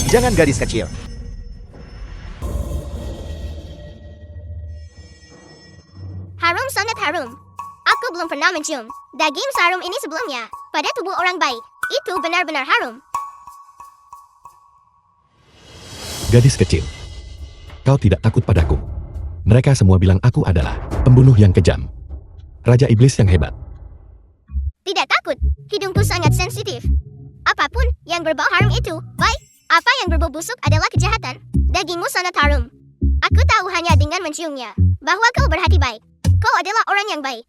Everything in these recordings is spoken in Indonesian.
Jangan gadis kecil. Harum, sangat harum. Aku belum pernah mencium daging seharum ini sebelumnya. Pada tubuh orang baik, itu benar-benar harum. Gadis kecil, kau tidak takut padaku. Mereka semua bilang aku adalah pembunuh yang kejam. Raja Iblis yang hebat. Tidak takut, hidungku sangat sensitif. Apapun yang berbau harum itu, baik. Apa yang berbau busuk adalah kejahatan. Dagingmu sangat harum. Aku tahu hanya dengan menciumnya, bahwa kau berhati baik. Kau adalah orang yang baik.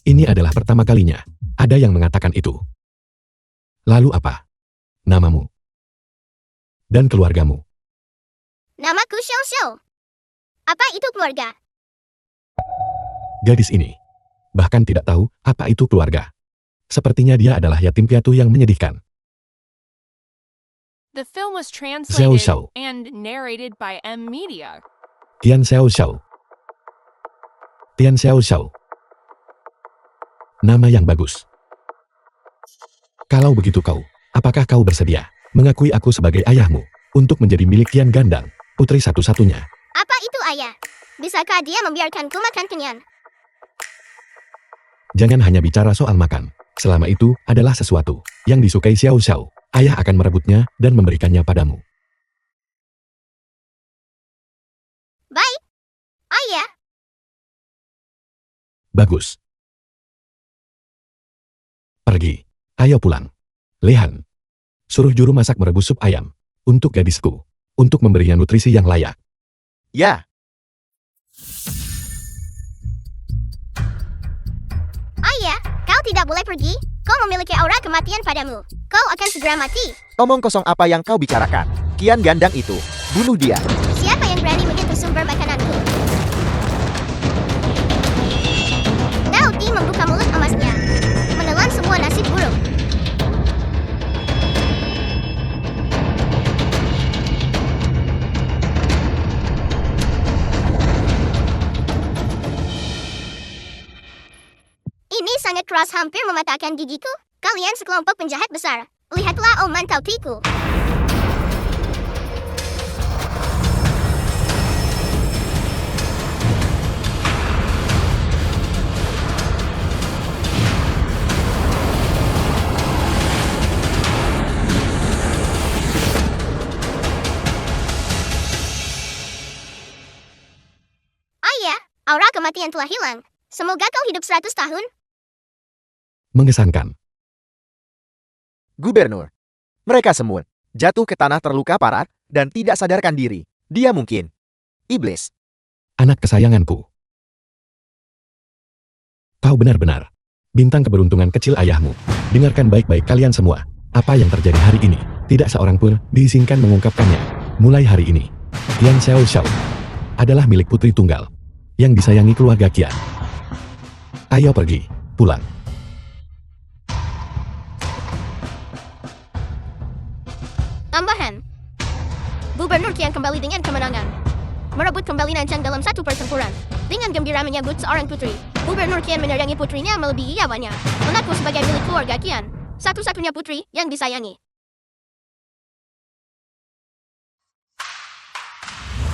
Ini adalah pertama kalinya ada yang mengatakan itu. Lalu apa? Namamu dan keluargamu. Namaku Xiao Xiao. Apa itu keluarga? Gadis ini bahkan tidak tahu apa itu keluarga. Sepertinya dia adalah yatim piatu yang menyedihkan. The film was Xiao translated Xiao. and narrated by M Media. Tian Xiao Xiao. Tian Xiao Xiao. Nama yang bagus. Kalau begitu apakah kau bersedia mengakui aku sebagai ayahmu untuk menjadi milik Tian Gandang, putri satu-satunya? Apa itu ayah? Bisakah dia membiarkanku makan kenyang? Jangan hanya bicara soal makan. Selama itu adalah sesuatu yang disukai Xiao Xiao, ayah akan merebutnya dan memberikannya padamu. Baik. Ayah. Bagus. Pergi. Ayo pulang. Lehan. Suruh juru masak merebus sup ayam untuk gadisku, untuk memberinya nutrisi yang layak. Ya. Ayah, kau tidak boleh pergi. Kau memiliki aura kematian padamu. Kau akan segera mati. Omong kosong apa yang kau bicarakan? Kian Gandang itu. Bunuh dia. Siapa yang berani menyentuh sumber makananku? Tao Ti membuka mulut emasnya, menelan semua nasib buruk. Ini sangat keras, hampir mematahkan gigiku. Kalian sekelompok penjahat besar. Lihatlah oman Tao Ti-ku. Ayah, aura kematian telah hilang. Semoga kau hidup 100 tahun. Mengesankan. Gubernur. Mereka semua jatuh ke tanah terluka parah dan tidak sadarkan diri. Dia mungkin iblis. Anak kesayanganku. Kau benar-benar bintang keberuntungan kecil ayahmu. Dengarkan baik-baik kalian semua. Apa yang terjadi hari ini, tidak seorang pun diizinkan mengungkapkannya. Mulai hari ini, Tian Xiao Xiao adalah milik putri tunggal yang disayangi keluarga Qian. Ayo pergi, pulang. Tambahan. Gubernur Qian kembali dengan kemenangan. Merebut kembali Nanchang dalam satu pertempuran. Dengan gembira menyambut seorang putri, Gubernur Qian menyayangi putrinya melebihi nyawanya. Mengaku sebagai milik keluarga Qian. Satu-satunya putri yang disayangi.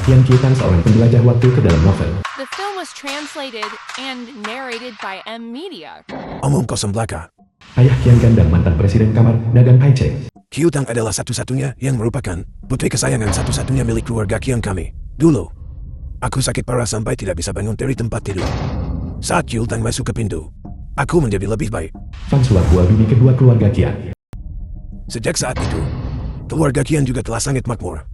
Tian Qiutang seorang penjelajah waktu ke dalam novel. The film was translated and narrated by M Media. Omong kosong belaka. Ayah Qian Gandang mantan presiden kamar dagang Paiche. Qiutang adalah satu-satunya yang merupakan putri kesayangan satu-satunya milik keluarga Qian kami. Dulu, aku sakit parah sampai tidak bisa bangun dari tempat tidur. Saat Qiutang masuk ke pintu, aku menjadi lebih baik. Fan Suakua bini kedua keluarga Qian. Sejak saat itu, keluarga Qian juga telah sangat makmur.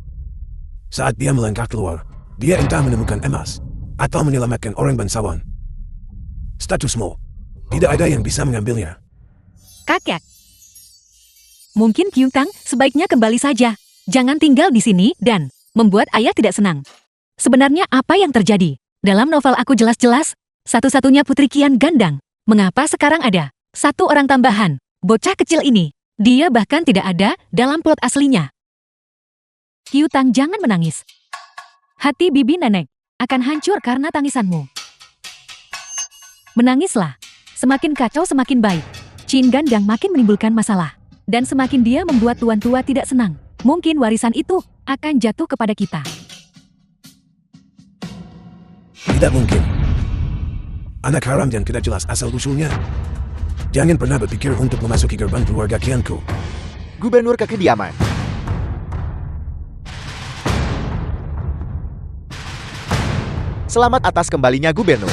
Saat dia melangkah keluar, dia entah menemukan emas atau menyelamatkan orang bangsawan. Statusmu, tidak ada yang bisa mengambilnya. Kakek. Mungkin Qiutang sebaiknya kembali saja. Jangan tinggal di sini dan membuat ayah tidak senang. Sebenarnya apa yang terjadi? Dalam novel aku jelas-jelas, satu-satunya putri Qian Gandang. Mengapa sekarang ada satu orang tambahan? Bocah kecil ini, dia bahkan tidak ada dalam plot aslinya. Qiutang, jangan menangis. Hati bibi nenek akan hancur karena tangisanmu. Menangislah. Semakin kacau semakin baik. Qin Gandang makin menimbulkan masalah. Dan semakin dia membuat tuan tua tidak senang, mungkin warisan itu akan jatuh kepada kita. Tidak mungkin. Anak haram yang tidak jelas asal-usulnya. Jangan pernah berpikir untuk memasuki gerbang keluarga kianku. Gubernur ke kediaman. Selamat atas kembalinya gubernur.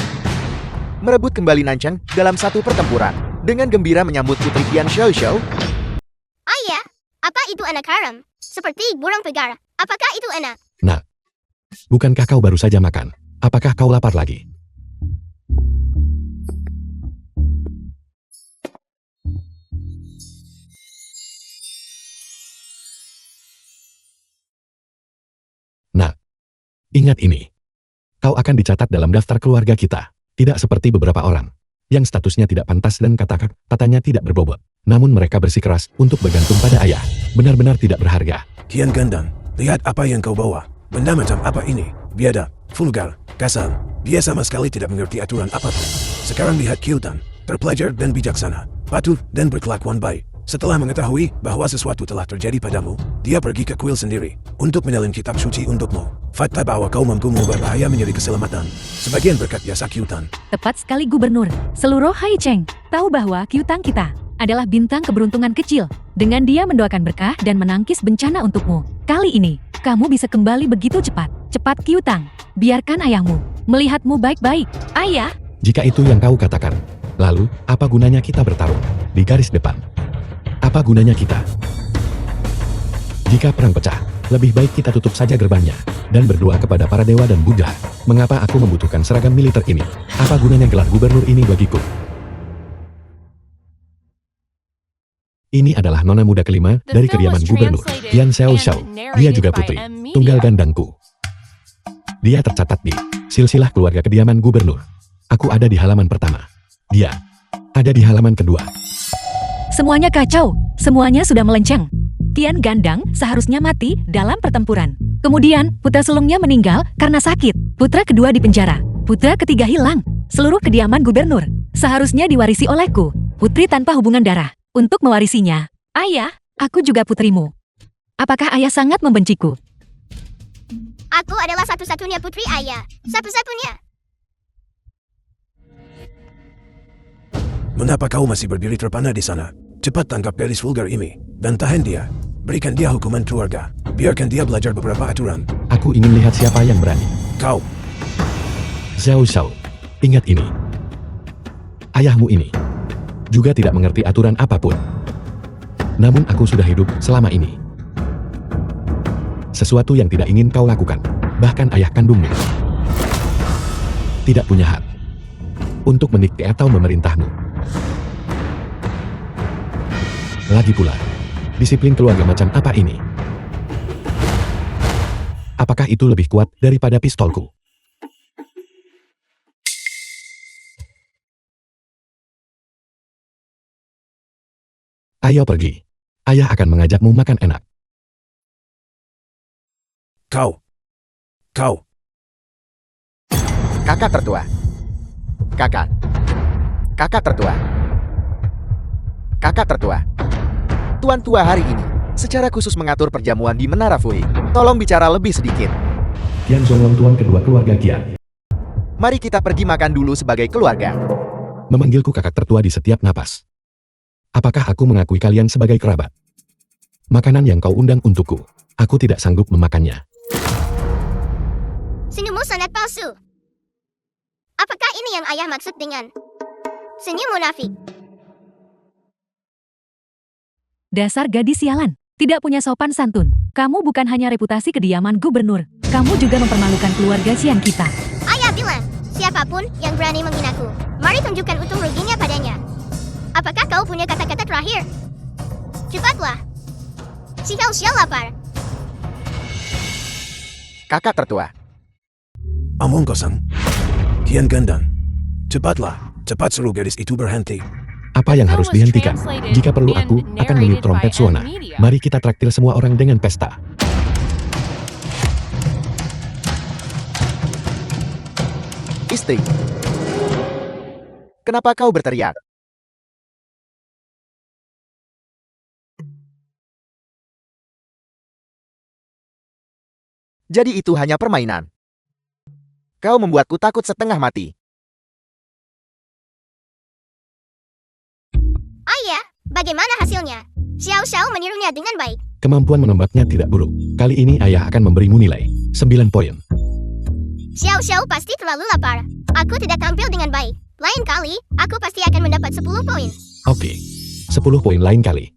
Merebut kembali Nanchang dalam satu pertempuran. Dengan gembira menyambut Putri Tian Xiaoxiao. Ayah, apa itu anak haram? Seperti burung pegar. Apakah itu enak? Nak, bukankah kau baru saja makan? Apakah kau lapar lagi? Nak, ingat ini. Kau akan dicatat dalam daftar keluarga kita. Tidak seperti beberapa orang yang statusnya tidak pantas dan katanya tidak berbobot. Namun mereka bersikeras untuk bergantung pada ayah. Benar-benar tidak berharga. Kian Gandang, lihat apa yang kau bawa. Benda macam apa ini? Biadab, vulgar, kasar. Dia sama sekali tidak mengerti aturan apapun. Sekarang lihat Kyutan, terpelajar dan bijaksana, patuh dan berkelakuan baik. Setelah mengetahui bahwa sesuatu telah terjadi padamu, dia pergi ke kuil sendiri untuk menyalin kitab suci untukmu. Fakta bahwa kau mampu mengubah bahaya menjadi keselamatan. Sebagian berkat jasa Kyutan. Tepat sekali gubernur. Seluruh Hai Cheng tahu bahwa Kyutang kita adalah bintang keberuntungan kecil. Dengan dia mendoakan berkah dan menangkis bencana untukmu. Kali ini, kamu bisa kembali begitu cepat. Cepat Kyutang, biarkan ayahmu melihatmu baik-baik. Ayah, Jika itu yang kau katakan, lalu apa gunanya kita bertarung di garis depan? Apa gunanya kita? Jika perang pecah, lebih baik kita tutup saja gerbangnya dan berdoa kepada para dewa dan Buddha. Mengapa aku membutuhkan seragam militer ini? Apa gunanya gelar gubernur ini bagiku? Ini adalah nona muda kelima dari kediaman gubernur, Tian Xiaoxiao. Dia juga putri, tunggal gandangku. Dia tercatat di silsilah keluarga kediaman gubernur. Aku ada di halaman pertama. Dia ada di halaman kedua. semuanya kacau. Semuanya sudah melenceng. Tian Gandang seharusnya mati dalam pertempuran. Kemudian, putra sulungnya meninggal karena sakit. Putra kedua dipenjara. Putra ketiga hilang. Seluruh kediaman gubernur seharusnya diwarisi olehku. Putri tanpa hubungan darah. Untuk mewarisinya, ayah, aku juga putrimu. Apakah ayah sangat membenciku? Aku adalah satu-satunya putri ayah. Satu-satunya. Mengapa kau masih berdiri terpana di sana? Cepat tangkap gadis vulgar ini dan tahan dia. Berikan dia hukuman keluarga. Biarkan dia belajar beberapa aturan. Aku ingin lihat siapa yang berani. Kau. Xiaoxiao, ingat ini. Ayahmu ini juga tidak mengerti aturan apapun. Namun aku sudah hidup selama ini. Sesuatu yang tidak ingin kau lakukan, bahkan ayah kandungmu tidak punya hak untuk menikah atau memerintahmu. Lagi pula, disiplin keluarga macam apa ini? Apakah itu lebih kuat daripada pistolku? Ayo pergi. Ayah akan mengajakmu makan enak. Kau. Kakak tertua. Kakak. Kakak tertua. Kakak tertua. Tuan tua hari ini secara khusus mengatur perjamuan di Menara Fui. Tolong bicara lebih sedikit. Tian Zonglong tuan kedua keluarga Kia. Mari kita pergi makan dulu sebagai keluarga. Memanggilku kakak tertua di setiap napas. Apakah aku mengakui kalian sebagai kerabat? Makanan yang kau undang untukku, aku tidak sanggup memakannya. Senyummu sangat palsu. Apakah ini yang ayah maksud dengan senyum munafik? Dasar gadis sialan, tidak punya sopan santun. Kamu bukan hanya reputasi kediaman gubernur, kamu juga mempermalukan keluarga Xian kita. Ayah bilang, siapapun yang berani menghinaku, mari tunjukkan untung ruginya padanya. Apakah kau punya kata-kata terakhir? Cepatlah. Si Xiao lapar. Kakak tertua. Omong kosong. Tian Gandang. Cepatlah. Cepat suruh gadis itu berhenti. Apa yang harus dihentikan? Jika perlu aku akan meniup trompet suona. Mari kita traktir semua orang dengan pesta. Istri. Kenapa kau berteriak? Jadi itu hanya permainan. Kau membuatku takut setengah mati. Ayah, bagaimana hasilnya? Xiao Xiao menirunya dengan baik. Kemampuan menembaknya tidak buruk. Kali ini ayah akan memberimu nilai 9 poin. Xiao Xiao pasti terlalu lapar. Aku tidak tampil dengan baik. Lain kali, aku pasti akan mendapat 10 poin. Oke, 10 poin lain kali.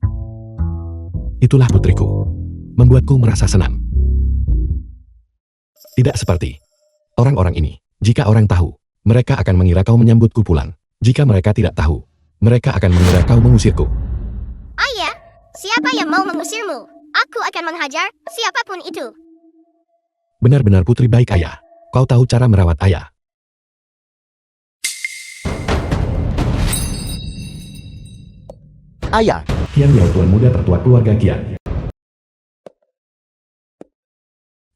Itulah putriku. Membuatku merasa senang. Tidak seperti orang-orang ini. Jika orang tahu, mereka akan mengira kau menyambutku pulang. Jika mereka tidak tahu, mereka akan mengira kau mengusirku. Ayah, siapa yang mau mengusirmu? Aku akan menghajar siapapun itu. Benar-benar putri baik ayah. Kau tahu cara merawat ayah. Ayah, Qian Yao, tuan muda tertua keluarga Qian.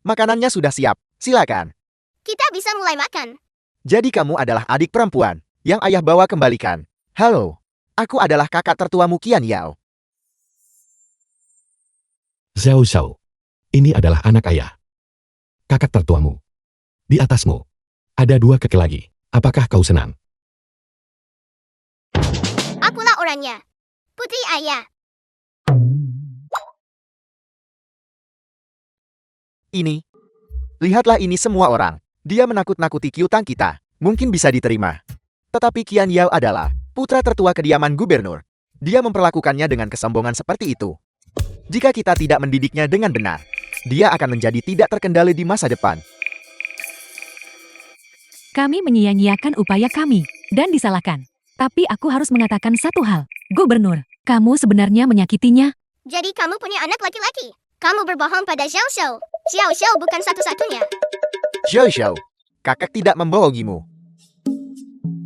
makanannya sudah siap. Silakan. Kita bisa mulai makan. Jadi kamu adalah adik perempuan yang ayah bawa kembalikan. Halo, aku adalah kakak tertuamu Qian Yao. Xiao Xiao. Ini adalah anak ayah. Kakak tertuamu. Di atasmu. Ada 2 kaki lagi. Apakah kau senang? Akulah orangnya. Putri ayah. Ini. Lihatlah ini semua orang. Dia menakut-nakuti Qiutang kita. Mungkin bisa diterima. Tetapi Qian Yao adalah putra tertua kediaman gubernur. Dia memperlakukannya dengan kesombongan seperti itu. Jika kita tidak mendidiknya dengan benar, dia akan menjadi tidak terkendali di masa depan. Kami menyia-nyiakan upaya kami dan disalahkan. Tapi aku harus mengatakan satu hal. Gubernur, kamu sebenarnya menyakitinya. Jadi kamu punya anak laki-laki. Kamu berbohong pada Xiao Xiao. Xiao Xiao bukan satu-satunya. Xiao Xiao, kakak tidak membohongimu.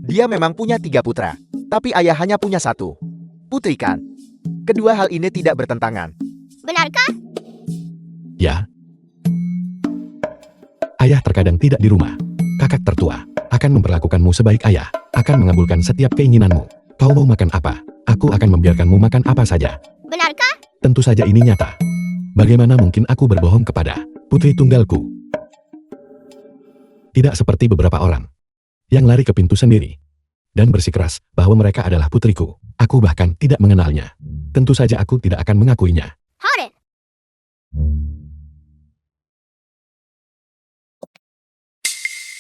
Dia memang punya 3 putra, tapi ayah hanya punya 1 putri kan? Kedua hal ini tidak bertentangan. Benarkah? Ya. Ayah terkadang tidak di rumah. Kakak tertua akan memperlakukanmu sebaik ayah, akan mengabulkan setiap keinginanmu. Kau mau makan apa? Aku akan membiarkanmu makan apa saja. Benarkah? Tentu saja ini nyata. Bagaimana mungkin aku berbohong kepada putri tunggalku? Tidak seperti beberapa orang yang lari ke pintu sendiri dan bersikeras bahwa mereka adalah putriku. Aku bahkan tidak mengenalnya. Tentu saja aku tidak akan mengakuinya. Hore.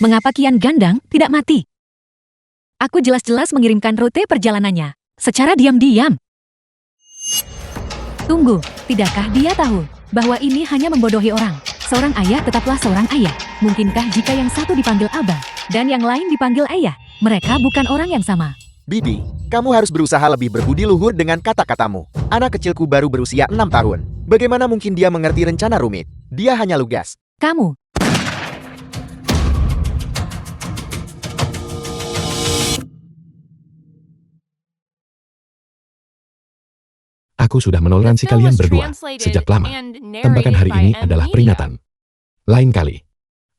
Mengapa Kian Gandang tidak mati? Aku jelas-jelas mengirimkan rute perjalanannya secara diam-diam. Tunggu, tidakkah dia tahu bahwa ini hanya membodohi orang? Seorang ayah tetaplah seorang ayah. Mungkinkah jika yang satu dipanggil Abah dan yang lain dipanggil Ayah, mereka bukan orang yang sama? Bibi, kamu harus berusaha lebih berbudi luhur dengan kata-katamu. Anak kecilku baru berusia 6 tahun. Bagaimana mungkin dia mengerti rencana rumit? Dia hanya lugas. Kamu. Aku sudah menoleransi kalian berdua sejak lama. Tembakan hari ini adalah peringatan. Lain kali,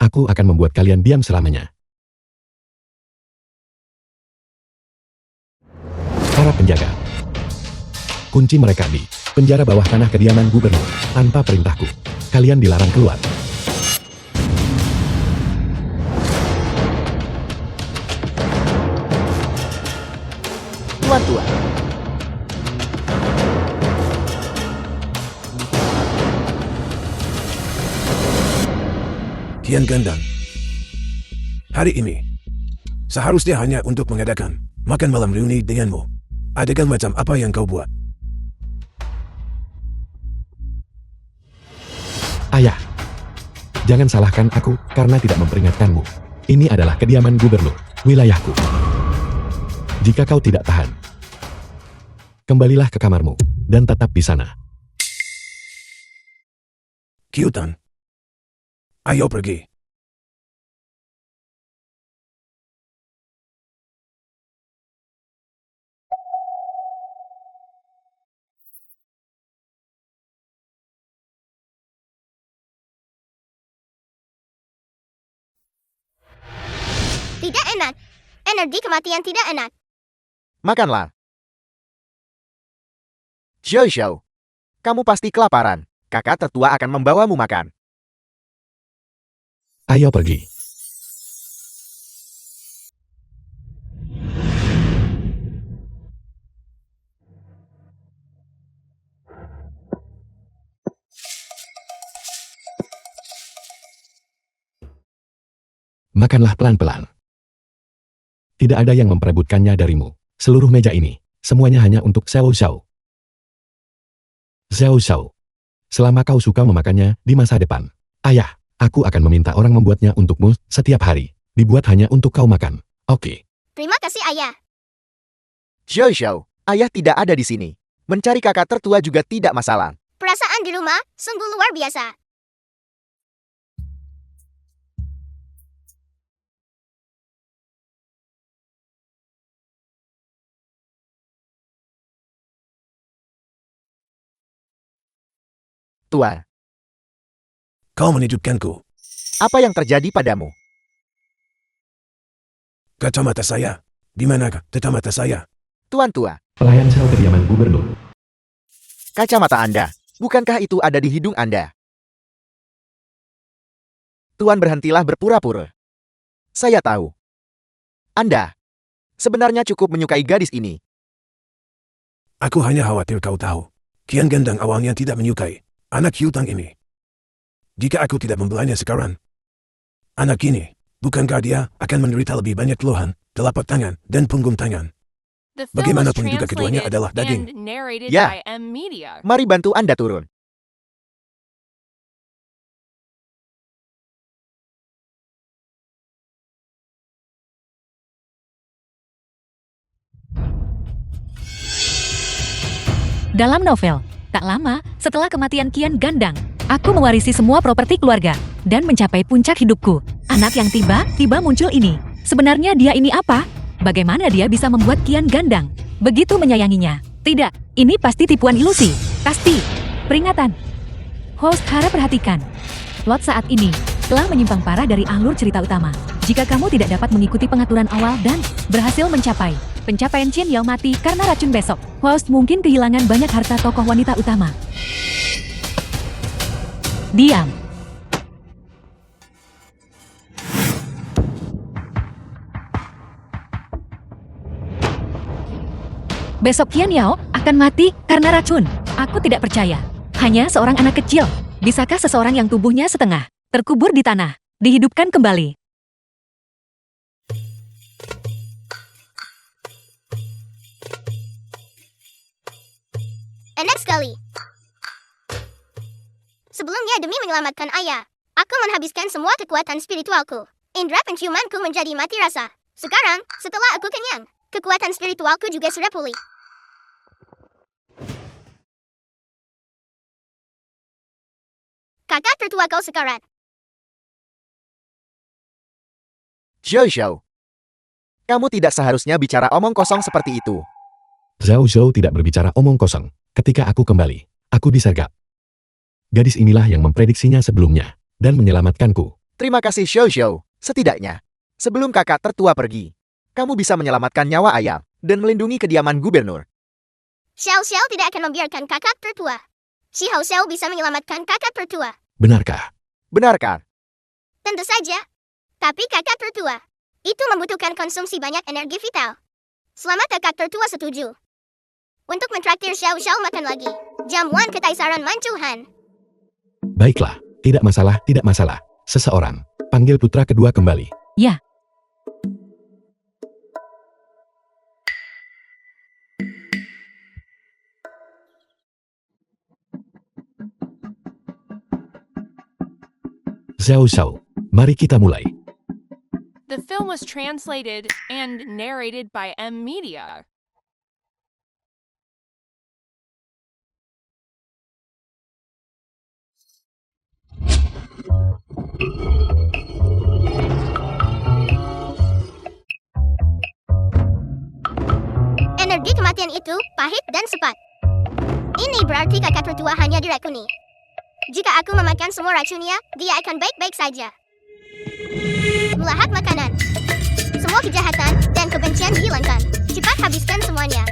aku akan membuat kalian diam selamanya. Para penjaga, kunci mereka di penjara bawah tanah kediaman gubernur. Tanpa perintahku, kalian dilarang keluar. Tuan-tuan, Qian Gandang. Hari ini, seharusnya hanya untuk mengadakan makan malam reuni denganmu. Adegan macam apa yang kau buat? Ayah, jangan salahkan aku karena tidak memperingatkanmu. Ini adalah kediaman gubernur, wilayahku. Jika kau tidak tahan, kembalilah ke kamarmu dan tetap di sana. Qiutang. Ayo pergi. Tidak enak. Energi kematian tidak enak. makanlah. Xiao Xiao, kamu pasti kelaparan. Kakak tertua akan membawamu makan. Ayo pergi. Makanlah pelan-pelan. Tidak ada yang memperebutkannya darimu. Seluruh meja ini, semuanya hanya untuk Xiao Xiao. Xiao Xiao. Selama kau suka memakannya di masa depan. Ayah, aku akan meminta orang membuatnya untukmu setiap hari. Dibuat hanya untuk kau makan. Oke. Terima kasih, Ayah. Xiao Xiao, ayah tidak ada di sini. Mencari kakak tertua juga tidak masalah. Perasaan di rumah sungguh luar biasa. Tua, Kau menunjukkanku. apa yang terjadi padamu? Kacamata saya. Di manakah kacamata saya? Tuan tua, Pelayan sel kediaman gubernur. kacamata Anda. Bukankah itu ada di hidung Anda? Tuan berhentilah berpura-pura. Saya tahu. Anda sebenarnya cukup menyukai gadis ini. Aku hanya khawatir kau tahu. Kian Gendang awalnya tidak menyukai anak hiutang ini. Jika aku tidak membelanya sekarang, anak ini, bukankah dia akan menderita lebih banyak keluhan, telapak tangan, dan punggung tangan? The film was Bagaimanapun juga keduanya translated adalah daging. and narrated Ya. by M Media. Mari bantu Anda turun. Dalam novel, tak lama setelah kematian Kian Gandang, aku mewarisi semua properti keluarga dan mencapai puncak hidupku. Anak yang tiba-tiba muncul ini. Sebenarnya dia ini apa? Bagaimana dia bisa membuat Kian Gandang begitu menyayanginya? Tidak, ini pasti tipuan ilusi. Pasti. Peringatan. Host harap perhatikan. Plot saat ini telah menyimpang parah dari alur cerita utama. Jika kamu tidak dapat mengikuti pengaturan awal dan berhasil mencapai pencapaian Chen Yao mati karena racun besok, host mungkin kehilangan banyak harta tokoh wanita utama. Diam. Besok Qian Yao akan mati karena racun. Aku tidak percaya. Hanya seorang anak kecil. Bisakah seseorang yang tubuhnya setengah, terkubur di tanah, dihidupkan kembali? Enak sekali. Sebelumnya demi menyelamatkan ayah, aku menghabiskan semua kekuatan spiritualku. Indra penciumanku menjadi mati rasa. Sekarang, setelah aku kenyang, kekuatan spiritualku juga sudah pulih. Kakak tertua kau sekarat. Xiao Xiao, kamu tidak seharusnya bicara omong kosong seperti itu. Zhao Zhou tidak berbicara omong kosong. Ketika aku kembali, aku disergap. Gadis inilah yang memprediksinya sebelumnya dan menyelamatkanku. Terima kasih Xiao Xiao. Setidaknya, sebelum kakak tertua pergi, kamu bisa menyelamatkan nyawa ayah dan melindungi kediaman gubernur. Xiao Xiao tidak akan membiarkan kakak tertua. Xiao Xiao bisa menyelamatkan kakak tertua. Benarkah? Benarkah? Tentu saja. Tapi kakak tertua, itu membutuhkan konsumsi banyak energi vital. Selamat kakak tertua setuju. Untuk mentraktir Xiao Xiao makan lagi. Jamuan ketaisaran mancuhan. Baiklah, tidak masalah, tidak masalah. Seseorang, panggil putra kedua kembali. Ya. Zhao Zhao, mari kita mulai. The film was translated and narrated by M Media. Energi kematian itu pahit dan sepat. Ini berarti kakak tertua hanya diracuni. Jika aku memakan semua racunnya, dia akan baik-baik saja. Melahap makanan. Semua kejahatan dan kebencian dihilangkan. Cepat habiskan semuanya.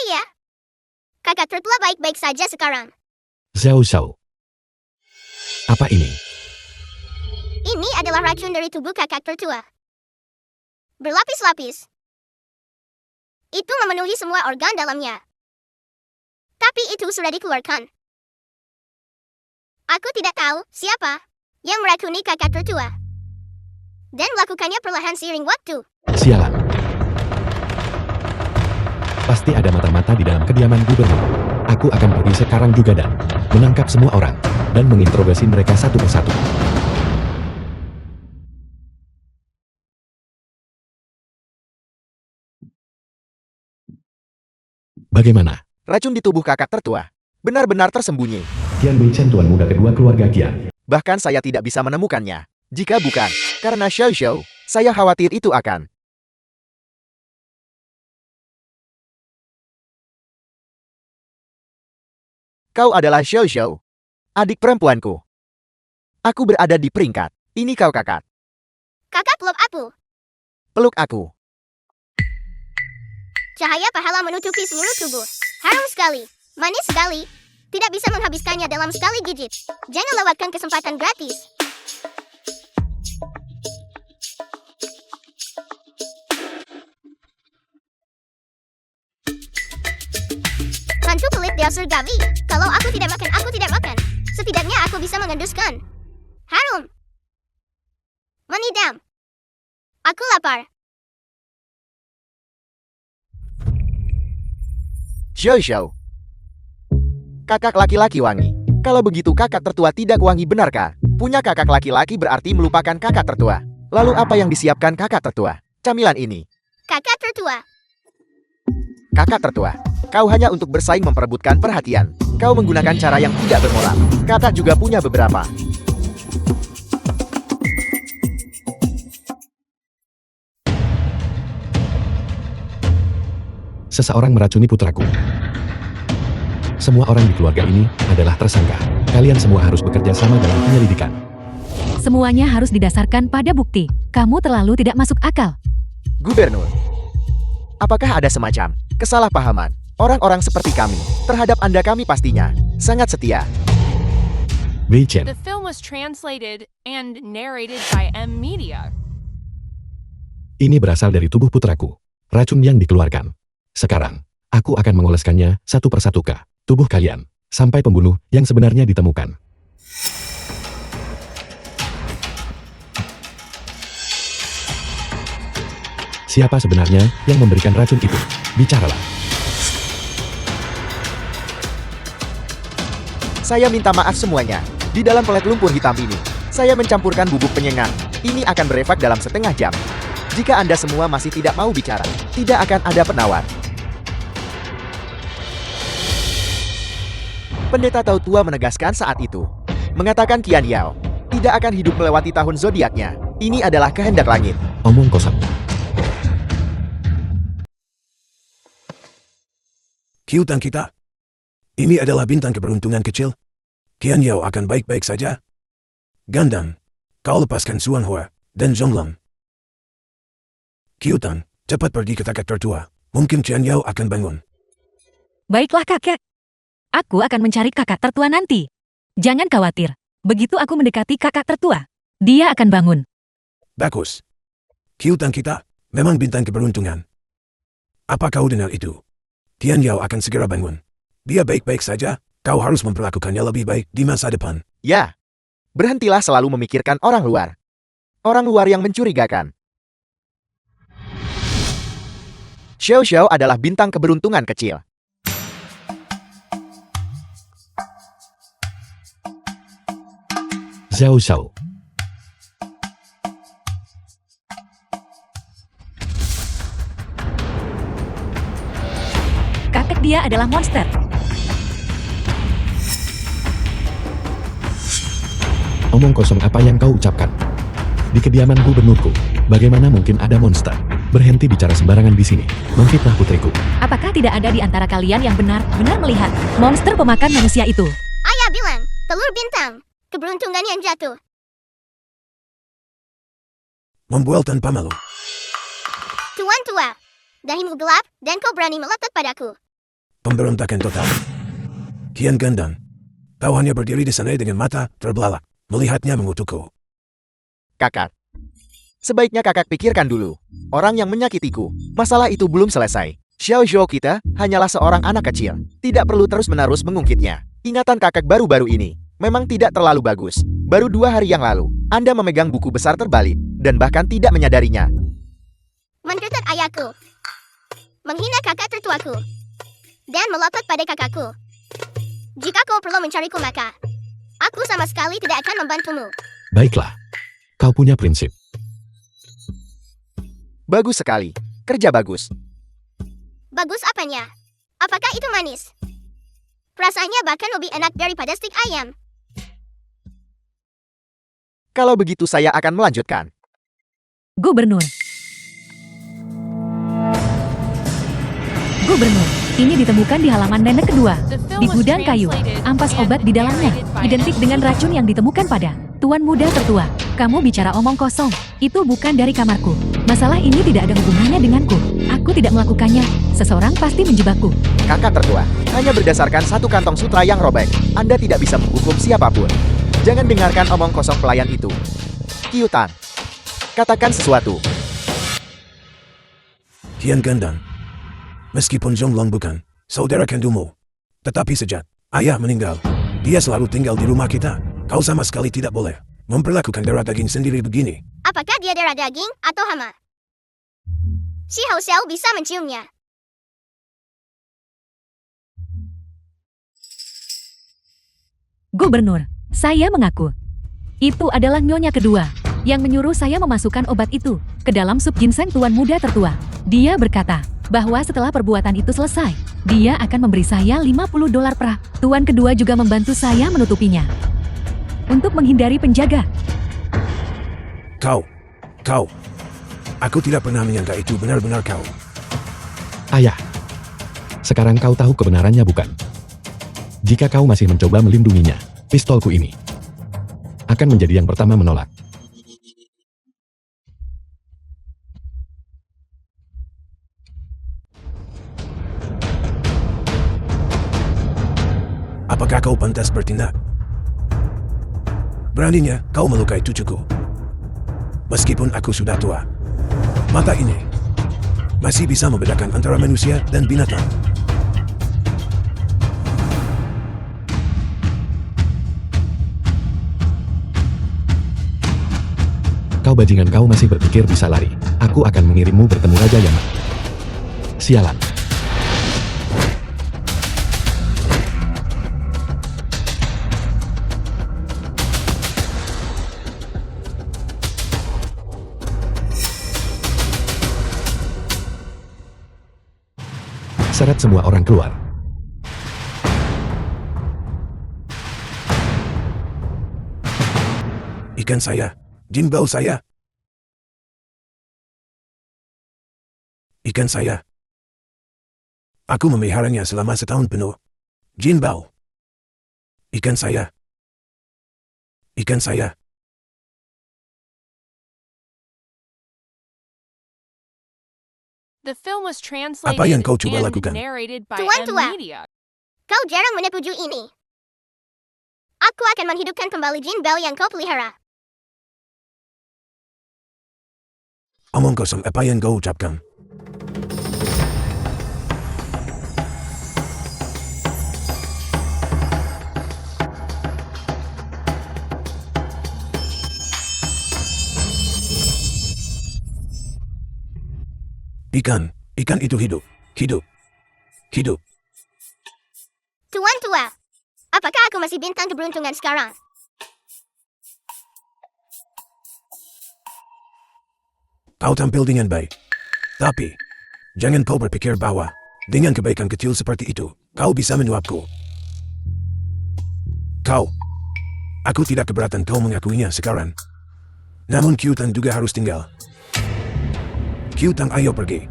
iya. Kakak tertua baik-baik saja sekarang. Xiao Xiao. Apa ini? Ini adalah racun dari tubuh kakak tertua. Berlapis-lapis. Itu memenuhi semua organ dalamnya. Tapi itu sudah dikeluarkan. Aku tidak tahu siapa yang meracuni kakak tertua. Dan melakukannya perlahan seiring waktu. Sialan. Pasti ada mata-mata di dalam kediaman gubernur. Aku akan pergi sekarang juga dan menangkap semua orang dan menginterogasi mereka satu persatu. Bagaimana? Racun di tubuh kakak tertua benar-benar tersembunyi. Tian Weichen tuan muda kedua keluarga Qian. Bahkan saya tidak bisa menemukannya. Jika bukan karena Xiao Xiao, saya khawatir itu akan. Kau adalah Xiao Xiao, adik perempuanku. Aku berada di peringkat. Ini kau kakak. Kakak peluk aku. Peluk aku. Cahaya pahala menutupi seluruh tubuh. Harum sekali. Manis sekali. Tidak bisa menghabiskannya dalam sekali gigit. Jangan lewatkan kesempatan gratis. Hantu pelit dia surgawi. Kalau aku tidak makan, aku tidak makan. Setidaknya aku bisa mengenduskan. Harum. Menidam. Aku lapar. Xiao Xiao. Kakak laki-laki wangi. Kalau begitu kakak tertua tidak wangi benarkah? Punya kakak laki-laki berarti melupakan kakak tertua. Lalu apa yang disiapkan kakak tertua? Camilan ini. Kakak tertua. Kakak tertua. Kau hanya untuk bersaing memperebutkan perhatian. Kau menggunakan cara yang tidak bermoral. Kakak juga punya beberapa. Seseorang meracuni putraku. Semua orang di keluarga ini adalah tersangka. Kalian semua harus bekerja sama dalam penyelidikan. Semuanya harus didasarkan pada bukti. Kamu terlalu tidak masuk akal. Gubernur. Apakah ada semacam kesalahpahaman? Orang-orang seperti kami, terhadap Anda kami pastinya sangat setia. Weichen. The film was translated and narrated by M Media. Ini berasal dari tubuh putraku. Racun yang dikeluarkan. Sekarang, aku akan mengoleskannya satu persatu ke tubuh kalian, sampai pembunuh yang sebenarnya ditemukan. Siapa sebenarnya yang memberikan racun itu? Bicaralah. Saya minta maaf semuanya. Di dalam pelet lumpur hitam ini, saya mencampurkan bubuk penyengat. Ini akan berefek dalam setengah jam. Jika Anda semua masih tidak mau bicara, tidak akan ada penawar. Pendeta Tao Tua menegaskan saat itu. Mengatakan Qian Yao tidak akan hidup melewati tahun zodiaknya. Ini adalah kehendak langit. Omong kosong. Kiutan kita. Ini adalah bintang keberuntungan kecil. Qian Yao akan baik-baik saja. Gandam, kau lepaskan Suan Hua dan Zhonglam. Kiutan, cepat pergi ke kakak tertua. Mungkin Qian Yao akan bangun. Baiklah kakek. Aku akan mencari kakak tertua nanti. Jangan khawatir. Begitu aku mendekati kakak tertua, dia akan bangun. Bagus. Kiutan kita memang bintang keberuntungan. Apa kau dengar itu? Qian Yao akan segera bangun. Dia baik-baik saja. Kau harus memperlakukannya lebih baik di masa depan. Ya, berhentilah selalu memikirkan orang luar. Orang luar yang mencurigakan. Xiao Xiao adalah bintang keberuntungan kecil. Xiao Xiao. Kakek dia adalah monster. Omong kosong apa yang kau ucapkan? Di kediaman gubernurku, bagaimana mungkin ada monster? Berhenti bicara sembarangan di sini. Memfitnah putriku. Apakah tidak ada di antara kalian yang benar-benar melihat monster pemakan manusia itu? Ayah bilang, telur bintang. Keberuntungan yang jatuh. Membual tanpa malu. Tuan tua. Dahimu gelap, dan kau berani melotot padaku. Pemberontakan total. Kian Gendan. Kau hanya berdiri di sana dengan mata terbelalak, melihatnya mengutukku. Kakak. Sebaiknya kakak pikirkan dulu. Orang yang menyakitiku, masalah itu belum selesai. Xiao Zhou kita hanyalah seorang anak kecil. Tidak perlu terus-menerus mengungkitnya. Ingatan kakak baru-baru ini memang tidak terlalu bagus. Baru 2 hari yang lalu, Anda memegang buku besar terbalik dan bahkan tidak menyadarinya. Mengkritik ayahku. Menghina kakak tertuaku. Dan melapor pada kakakku. Jika kau perlu mencariku maka aku sama sekali tidak akan membantumu. Baiklah. Kau punya prinsip. Bagus sekali. Kerja bagus. Bagus apanya? Apakah itu manis? Rasanya bahkan lebih enak daripada stik ayam. Kalau begitu saya akan melanjutkan. Gubernur. Gubernur, ini ditemukan di halaman nenek kedua. The film Di was gudang kayu, translated ampas and obat di dalamnya, narrated by identik dengan racun yang ditemukan pada Tuan Muda Tertua. Kamu bicara omong kosong, itu bukan dari kamarku. Masalah ini tidak ada hubungannya denganku. Aku tidak melakukannya, seseorang pasti menjebakku. Kakak tertua, hanya berdasarkan satu kantong sutra yang robek, Anda tidak bisa menghukum siapapun. Jangan dengarkan omong kosong pelayan itu. Kyutan, katakan sesuatu. Kian Gendan. Meskipun Zhonglong bukan saudara kandungmu, tetapi sejak ayah meninggal, dia selalu tinggal di rumah kita. Kau sama sekali tidak boleh memperlakukan darah daging sendiri begini. Apakah dia darah daging atau hama? Si Hao Xiao bisa menciumnya. Gubernur, saya mengaku. Itu adalah nyonya kedua yang menyuruh saya memasukkan obat itu ke dalam sup ginseng Tuan Muda Tertua. Dia berkata bahwa setelah perbuatan itu selesai, dia akan memberi saya $50 per. Tuan kedua juga membantu saya menutupinya. Untuk menghindari penjaga. Kau. Aku tidak pernah menyangka itu benar-benar kau. Ayah. Sekarang kau tahu kebenarannya bukan? Jika kau masih mencoba melindunginya, pistolku ini akan menjadi yang pertama menolak. Apakah kau pantas bertindak? Beraninya kau melukai cucuku. Meskipun aku sudah tua, mata ini masih bisa membedakan antara manusia dan binatang. Kau bajingan, kau masih berpikir bisa lari. Aku akan mengirimmu bertemu Raja Yaman. Sialan. Seret semua orang keluar. Ikan saya. Jinbao saya. Ikan saya. Aku memeliharanya selama setahun penuh. Jinbao. Ikan saya. Ikan saya. The film was translated Apa yang kau coba and lakukan? narrated by Tuan M tua. Media. Kau jarang menyetujui ini. Aku akan menghidupkan kembali Jinbao yang kau pelihara. Omong kosong apa yang kau ucapkan? Ikan itu hidup. Tuan tua, apakah aku masih bintang keberuntungan sekarang? Kau tampil dengan baik. Tapi, jangan kau berpikir bahwa, dengan kebaikan kecil seperti itu, kau bisa menyuapku. Aku tidak keberatan kau mengakuinya sekarang. Namun Kyutan juga harus tinggal. Kyutan, ayo pergi.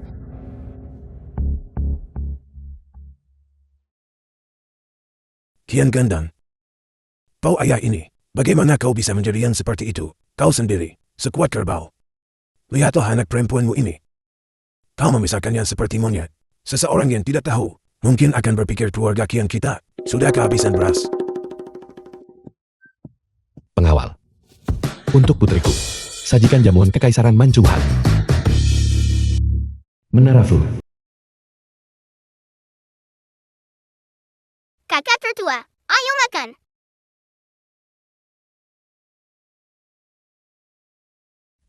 Kian Gendan. Kau ayah ini, bagaimana kau bisa menjadian seperti itu? Kau sendiri, sekuat kerbau. Lihatlah anak perempuanmu ini. Kau memisahkannya seperti monyet. Seseorang yang tidak tahu Mungkin akan berpikir keluarga Kian kita sudah kehabisan beras. Pengawal. Untuk putriku, sajikan jamuan kekaisaran Manchuhan. Menara Fu. Kakak tertua, ayo makan.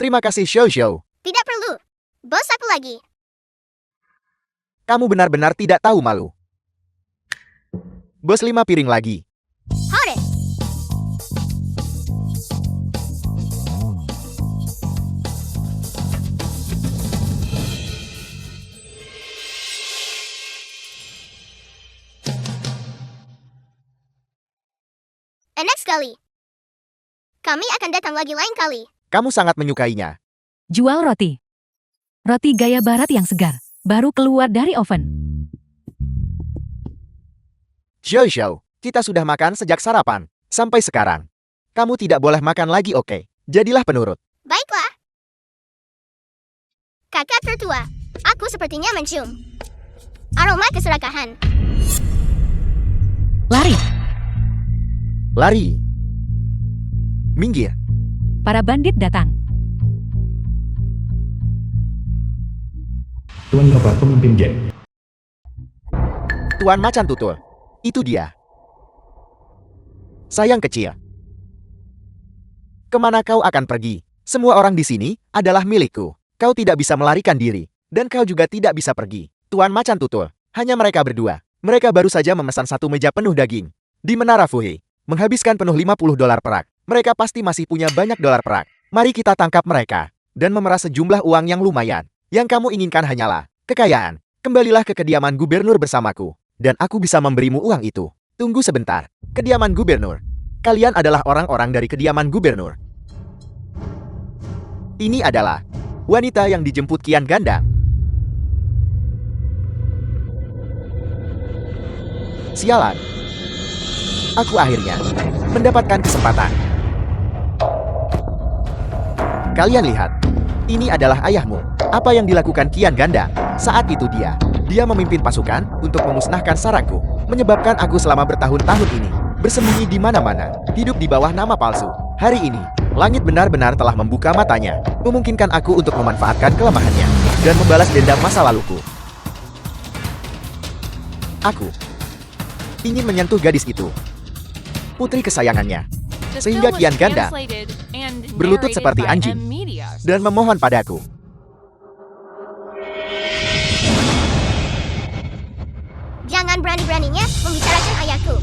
Terima kasih Xiao Xiao. Tidak perlu. Bos aku lagi. Kamu benar-benar tidak tahu malu. Bos 5 piring lagi. Hore. Enak sekali. Kami akan datang lagi lain kali. Kamu sangat menyukainya. Jual roti. Roti gaya barat yang segar, baru keluar dari oven. Xiao Xiao, kita sudah makan sejak sarapan. Sampai sekarang. Kamu tidak boleh makan lagi, oke? Jadilah penurut. Baiklah. Kakak tertua, aku sepertinya mencium aroma keserakahan. Lari. Lari. Minggir. Para bandit datang. Tuan Bapak pemimpin geng. Tuan Macan Tutul. Itu dia. Sayang kecil. Kemana kau akan pergi? Semua orang di sini adalah milikku. Kau tidak bisa melarikan diri. Dan kau juga tidak bisa pergi. Tuan Macan Tutul. Hanya mereka berdua. Mereka baru saja memesan 1 meja penuh daging. Di Menara Fuhe. Menghabiskan penuh $50 perak. Mereka pasti masih punya banyak dolar perak. Mari kita tangkap mereka. Dan memeras sejumlah uang yang lumayan. Yang kamu inginkan hanyalah kekayaan. Kembalilah ke kediaman gubernur bersamaku. Dan aku bisa memberimu uang itu. Tunggu sebentar. Kediaman gubernur. Kalian adalah orang-orang dari kediaman gubernur. Ini adalah wanita yang dijemput Kian Gandang. Sialan. Aku akhirnya mendapatkan kesempatan. Kalian lihat. Ini adalah ayahmu. Apa yang dilakukan Kian Gandang? Saat itu dia memimpin pasukan untuk memusnahkan sarangku, menyebabkan aku selama bertahun-tahun ini bersembunyi di mana-mana, hidup di bawah nama palsu. Hari ini, langit benar-benar telah membuka matanya, memungkinkan aku untuk memanfaatkan kelemahannya dan membalas dendam masa laluku. Aku ingin menyentuh gadis itu, putri kesayangannya, The sehingga film was Kian Gandang translated and berlutut narrated seperti by anjing M Media. dan memohon padaku. Jangan berani-beraninya membicarakan ayahku.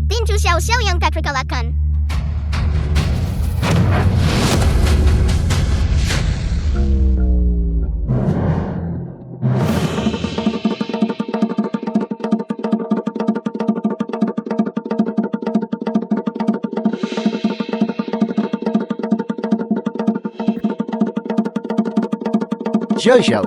Tinju Xiao Xiao yang tak terkalahkan. Xiao Xiao.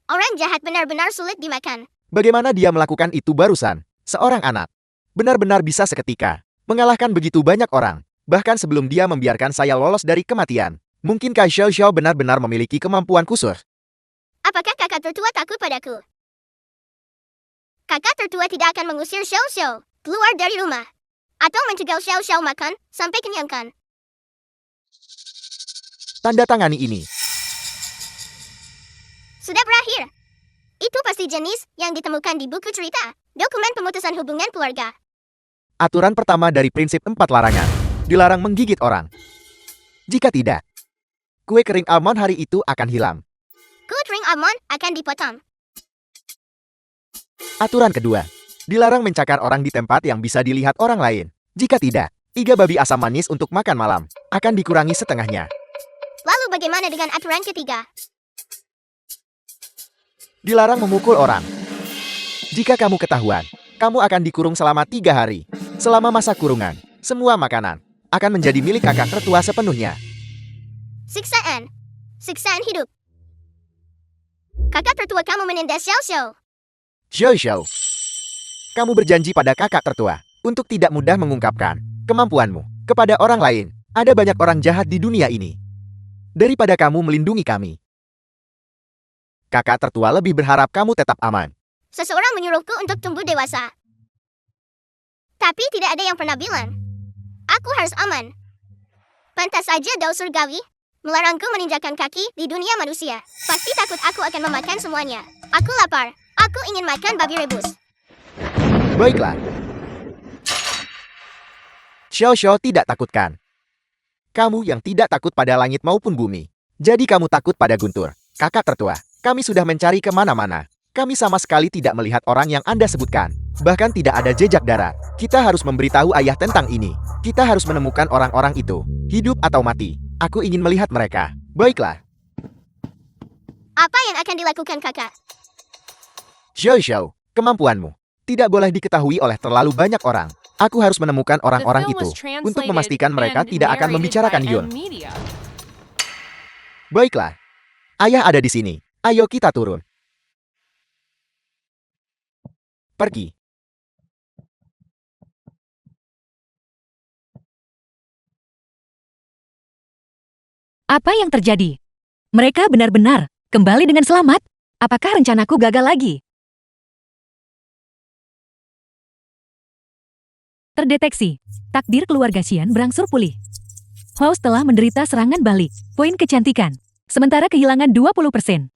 Orang jahat benar-benar sulit dimakan. Bagaimana dia melakukan itu barusan? Seorang anak. Benar-benar bisa seketika mengalahkan begitu banyak orang. Bahkan sebelum dia membiarkan saya lolos dari kematian. Mungkinkah Xiao Xiao benar-benar memiliki kemampuan khusus? Apakah kakak tertua takut padaku? Kakak tertua tidak akan mengusir Xiao Xiao keluar dari rumah. Atau mencegah Xiao Xiao makan sampai kenyangkan. Tanda tangani ini. Sudah berakhir. Itu pasti jenis yang ditemukan di buku cerita. Dokumen pemutusan hubungan keluarga. Aturan pertama dari prinsip 4 larangan. Dilarang menggigit orang. Jika tidak, kue kering almond hari itu akan hilang. Kue kering almond akan dipotong. Aturan kedua. Dilarang mencakar orang di tempat yang bisa dilihat orang lain. Jika tidak, iga babi asam manis untuk makan malam akan dikurangi setengahnya. Lalu bagaimana dengan aturan ketiga? Dilarang memukul orang. Jika kamu ketahuan, kamu akan dikurung selama 3 hari. Selama masa kurungan, semua makanan akan menjadi milik kakak tertua sepenuhnya. Siksaan. Siksaan hidup. Kakak tertua kamu menindas Xiao Xiao. Xiao Xiao, kamu berjanji pada kakak tertua untuk tidak mudah mengungkapkan kemampuanmu kepada orang lain. Ada banyak orang jahat di dunia ini. Daripada kamu melindungi kami. Kakak tertua lebih berharap kamu tetap aman. Seseorang menyuruhku untuk tumbuh dewasa. Tapi tidak ada yang pernah bilang, aku harus aman. Pantas saja Dao Surgawi melarangku menginjakan kaki di dunia manusia. Pasti takut aku akan memakan semuanya. Aku lapar. Aku ingin makan babi rebus. Baiklah. Xiao Xiao tidak takutkan. Kamu yang tidak takut pada langit maupun bumi. Jadi kamu takut pada Guntur. Kakak tertua, kami sudah mencari kemana-mana. Kami sama sekali tidak melihat orang yang Anda sebutkan. Bahkan tidak ada jejak darat. Kita harus memberitahu ayah tentang ini. Kita harus menemukan orang-orang itu. Hidup atau mati. Aku ingin melihat mereka. Baiklah. Apa yang akan dilakukan kakak? Xiao Xiao, kemampuanmu tidak boleh diketahui oleh terlalu banyak orang. Aku harus menemukan The orang-orang film itu was untuk translated memastikan mereka and tidak akan narrated membicarakan by Yun. M-Media. Baiklah. Ayah ada di sini. Ayo kita turun. Pergi. Apa yang terjadi? Mereka benar-benar kembali dengan selamat? Apakah rencanaku gagal lagi? Terdeteksi. Takdir keluarga Xian berangsur pulih. House telah menderita serangan balik. Poin kecantikan. Sementara kehilangan 20%.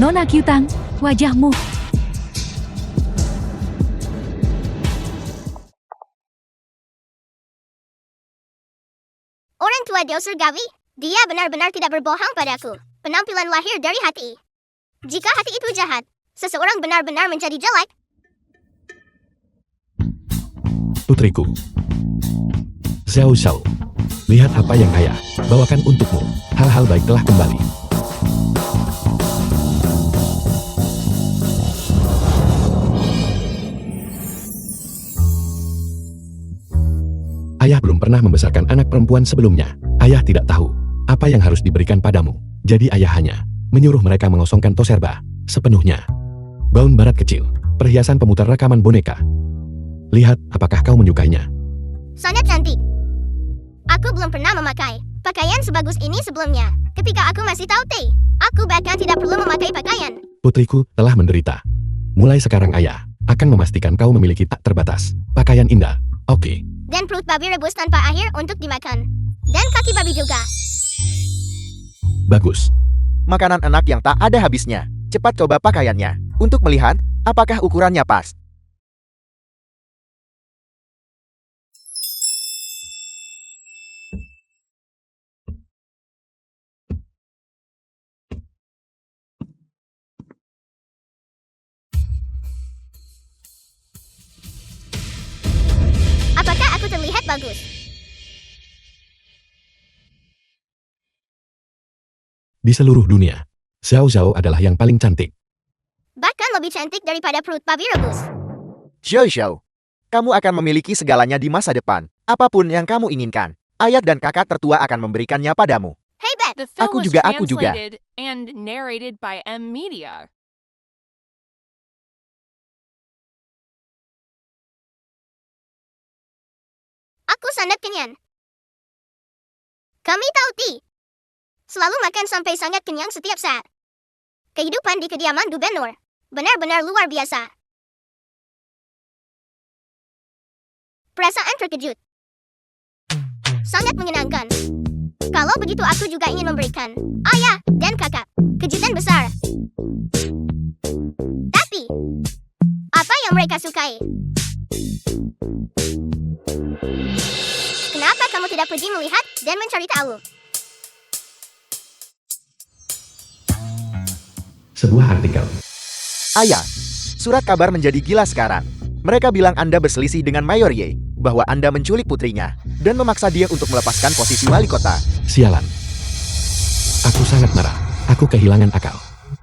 Nona Kyutang, wajahmu. Orang tua Dao Surgawi, dia benar-benar tidak berbohong padaku. Penampilan lahir dari hati. Jika hati itu jahat, seseorang benar-benar menjadi jelek. Putriku. Xiao Xiao. Lihat apa yang ayah bawakan untukmu. Hal-hal baik telah kembali. Ayah belum pernah membesarkan anak perempuan sebelumnya. Ayah tidak tahu apa yang harus diberikan padamu. Jadi ayah hanya menyuruh mereka mengosongkan toserba sepenuhnya. Gaun barat kecil, perhiasan pemutar rekaman boneka. Lihat apakah kau menyukainya. Sangat cantik. Aku belum pernah memakai pakaian sebagus ini sebelumnya. Ketika aku masih taute, aku bahkan tidak perlu memakai pakaian. Putriku telah menderita. Mulai sekarang ayah akan memastikan kau memiliki tak terbatas pakaian indah. Oke. Dan perut babi rebus tanpa akhir untuk dimakan. Dan kaki babi juga. Bagus. Makanan enak yang tak ada habisnya. Cepat coba pakaiannya untuk melihat apakah ukurannya pas. Apakah aku terlihat bagus? Di seluruh dunia, Xiao Xiao adalah yang paling cantik. Bahkan lebih cantik daripada perut babi rebus. Xiao Xiao, kamu akan memiliki segalanya di masa depan. Apapun yang kamu inginkan, ayah dan kakak tertua akan memberikannya padamu. Hey Bet, The film Aku was juga. translated and narrated by M-Media. aku sangat kenyang. Kami tahu Ti. Selalu makan sampai sangat kenyang setiap saat. Kehidupan di kediaman gubernur benar-benar luar biasa. Perasaan terkejut. Sangat menyenangkan. Kalau begitu aku juga ingin memberikan ayah dan kakak kejutan besar. Tapi, apa yang mereka sukai? Kenapa kamu tidak pergi melihat dan mencari tahu? Sebuah artikel. Ayah, surat kabar menjadi gila sekarang. Mereka bilang Anda berselisih dengan Mayor Ye, bahwa Anda menculik putrinya, dan memaksa dia untuk melepaskan posisi wali kota. Sialan. Aku sangat marah. Aku kehilangan akal.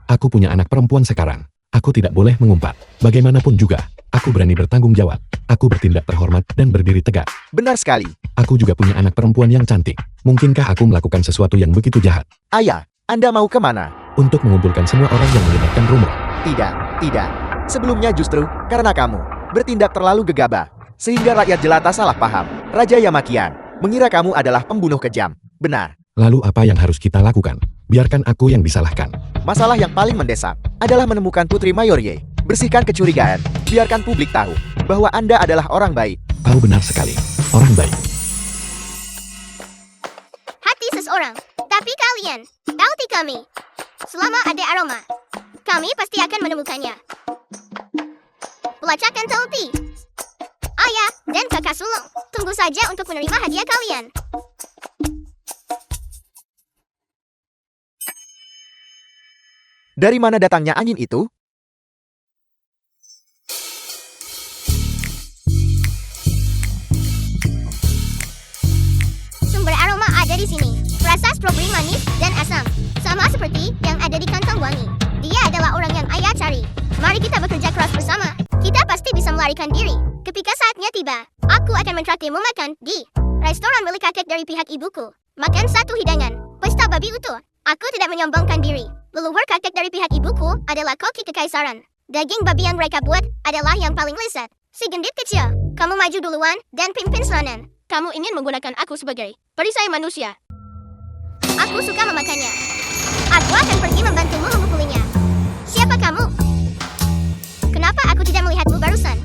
Aku punya anak perempuan sekarang. Aku tidak boleh mengumpat. Bagaimanapun juga, Aku berani bertanggung jawab. Aku bertindak terhormat dan berdiri tegak. Benar sekali. Aku juga punya anak perempuan yang cantik. Mungkinkah aku melakukan sesuatu yang begitu jahat? Ayah, Anda mau kemana? Untuk mengumpulkan semua orang yang menyebarkan rumor. Tidak. Sebelumnya justru karena kamu bertindak terlalu gegabah. Sehingga rakyat jelata salah paham. Raja Yamakian mengira kamu adalah pembunuh kejam. Benar. Lalu apa yang harus kita lakukan? Biarkan aku yang disalahkan. Masalah yang paling mendesak adalah menemukan Putri Mayorye. Bersihkan kecurigaan. Biarkan publik tahu bahwa Anda adalah orang baik. Kau benar sekali. Orang baik. Hati seseorang. Tapi kalian, tahu kami. Selama ada aroma, kami pasti akan menemukannya. Pelacakan telti. Ayah dan kakak sulung, tunggu saja untuk menerima hadiah kalian. Dari mana datangnya angin itu? Sumber aroma ada di sini. Rasa stroberi manis dan asam, sama seperti yang ada di kantong wangi. Dia adalah orang yang ayah cari. Mari kita bekerja keras bersama. Kita pasti bisa melarikan diri. Ketika saatnya tiba, aku akan mentraktirmu makan di restoran milik kakek dari pihak ibuku. Makan satu hidangan, pesta babi utuh. Aku tidak menyombongkan diri. Leluhur kakek dari pihak ibuku adalah koki kekaisaran. Daging babi yang mereka buat adalah yang paling lezat. Si gendit kecil, kamu maju duluan dan pimpin serangan. Kamu ingin menggunakan aku sebagai perisai manusia. Aku suka memakannya. Aku akan pergi membantumu memukulinya. Siapa kamu? Kenapa aku tidak melihatmu barusan?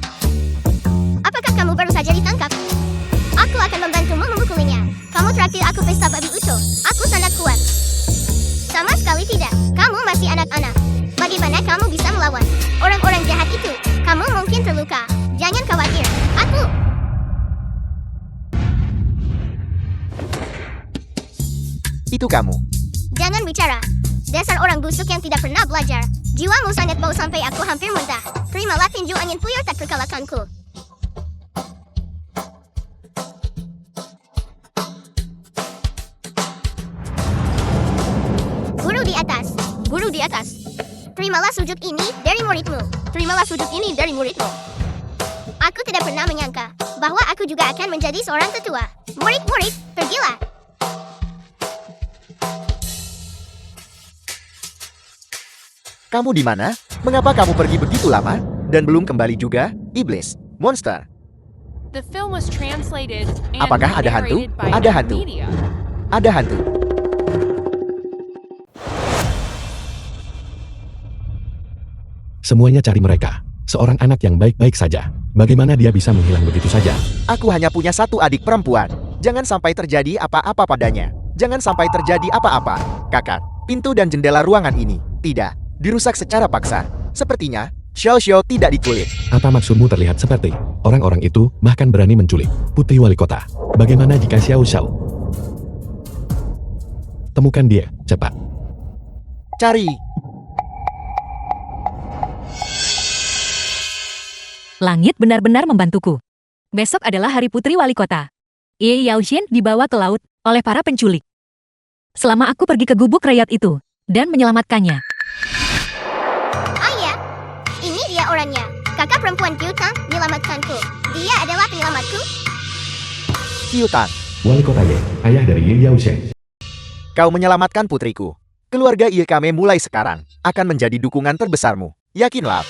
Apakah kamu baru saja ditangkap? Aku akan membantumu memukulinya. Kamu traktir aku pesta babi utuh. Aku sangat kuat. Sama sekali tidak. Kamu masih anak-anak. Bagaimana kamu bisa melawan orang-orang jahat itu? Kamu mungkin terluka. Jangan khawatir. Aku. Itu kamu. Jangan bicara. Dasar orang busuk yang tidak pernah belajar. Jiwamu sangat bau sampai aku hampir muntah. Terimalah tinju angin puyuh tak terkalahkanku. Guru di atas. Terimalah sujud ini dari muridmu. Terimalah sujud ini dari muridmu. Aku tidak pernah menyangka bahwa aku juga akan menjadi seorang tetua. Murid-murid, pergilah. Kamu di mana? Mengapa kamu pergi begitu lama? Dan belum kembali juga? Iblis, monster. The film was translated and Apakah ada hantu? narrated by Ada M hantu. Media. Ada hantu. Semuanya cari mereka. Seorang anak yang baik-baik saja. Bagaimana dia bisa menghilang begitu saja? Aku hanya punya satu adik perempuan. Jangan sampai terjadi apa-apa padanya. Jangan sampai terjadi apa-apa. Kakak, pintu dan jendela ruangan ini tidak dirusak secara paksa. Sepertinya Xiao Xiao tidak diculik. Apa maksudmu terlihat seperti orang-orang itu bahkan berani menculik Putri Wali Kota? Bagaimana jika Xiao Xiao? Temukan dia, cepat. Cari. Langit benar-benar membantuku. Besok adalah hari Putri Wali Kota. Ye Yaoxian dibawa ke laut oleh para penculik. Selama aku pergi ke gubuk rakyat itu dan menyelamatkannya. Ayah, ini dia orangnya. Kakak perempuan Kyutang menyelamatkanku. Dia adalah penyelamatku. Kyutang, Wali Kota Ye, ayah dari Ye Yaoxian. kau menyelamatkan putriku. Keluarga Iekame mulai sekarang akan menjadi dukungan terbesarmu. Yakinlah.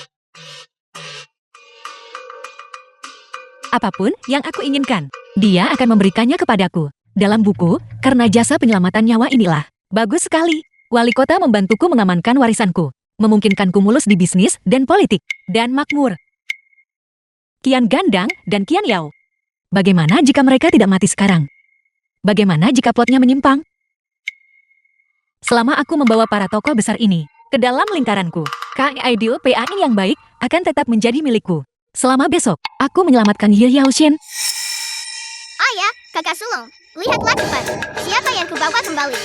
Apapun yang aku inginkan, dia akan memberikannya kepadaku. Dalam buku, karena jasa penyelamatan nyawa inilah. Bagus sekali. Wali kota membantuku mengamankan warisanku. Memungkinkanku mulus di bisnis dan politik. Dan makmur. Qian Gandang dan Qian Yao. Bagaimana jika mereka tidak mati sekarang? Bagaimana jika plotnya menyimpang? Selama aku membawa para tokoh besar ini ke dalam lingkaranku, ideal PAI yang baik akan tetap menjadi milikku. Selama besok, aku menyelamatkan Ye Yaoxian. Ayah, kakak sulung, lihatlah cepat. Siapa yang kubawa kembali?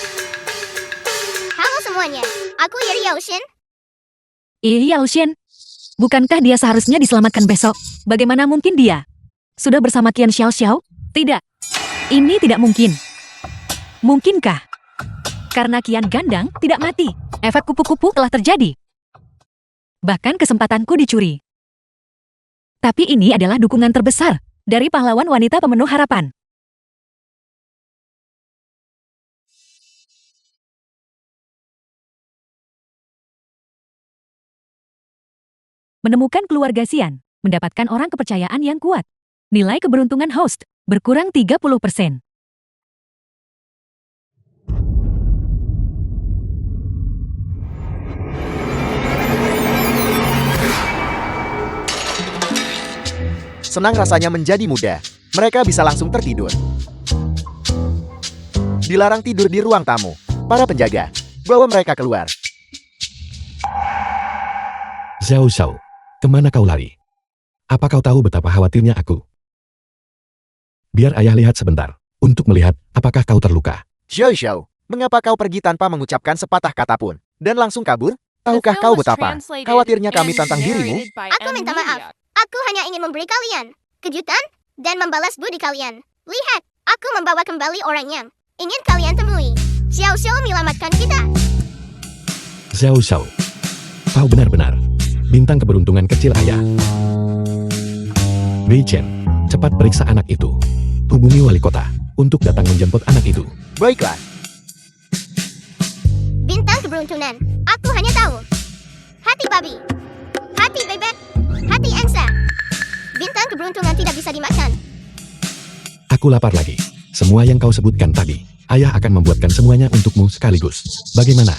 Halo semuanya, aku Ye Yaoxian. Ye Yaoxian, bukankah dia seharusnya diselamatkan besok? Bagaimana mungkin dia sudah bersama Qian Xiao Xiao? Tidak, ini tidak mungkin. Mungkinkah? Karena Qian Gandang tidak mati, efek kupu-kupu telah terjadi. Bahkan kesempatanku dicuri. Tapi ini adalah dukungan terbesar dari pahlawan wanita pemenuh harapan. Menemukan keluarga Xian, mendapatkan orang kepercayaan yang kuat. Nilai keberuntungan host berkurang 30%. Senang rasanya menjadi muda. Mereka bisa langsung tertidur. Dilarang tidur di ruang tamu. Para penjaga, bawa mereka keluar. Xiao Xiao, kemana kau lari? Apa kau tahu betapa khawatirnya aku? Biar ayah lihat sebentar, untuk melihat apakah kau terluka. Xiao Xiao, mengapa kau pergi tanpa mengucapkan sepatah kata pun? Dan langsung kabur? The Tahukah film kau was betapa translated khawatirnya kami and tentang dirimu? narrated by Aku M minta Media. maaf. Aku hanya ingin memberi kalian kejutan dan membalas budi kalian. Lihat, aku membawa kembali orang yang ingin kalian temui. Xiao Xiao menyelamatkan kita. Xiao Xiao, kau benar-benar bintang keberuntungan kecil ayah. Wei Chen, cepat periksa anak itu. Hubungi wali kota untuk datang menjemput anak itu. Baiklah, Bintang keberuntungan. Aku hanya tahu. Hati babi. Hati bebek. Hati angsa. Bintang keberuntungan tidak bisa dimakan. Aku lapar lagi. Semua yang kau sebutkan tadi, ayah akan membuatkan semuanya untukmu sekaligus. Bagaimana?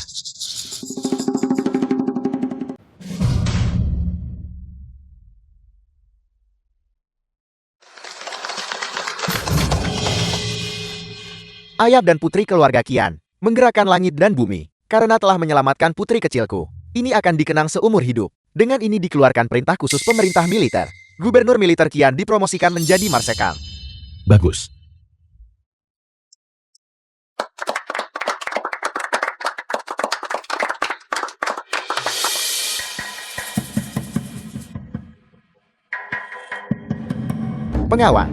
ayah dan putri keluarga Qian menggerakkan langit dan bumi karena telah menyelamatkan putri kecilku. Ini akan dikenang seumur hidup. Dengan ini dikeluarkan perintah khusus pemerintah militer. Gubernur militer Qian dipromosikan menjadi marsekal. Bagus. Pengawal,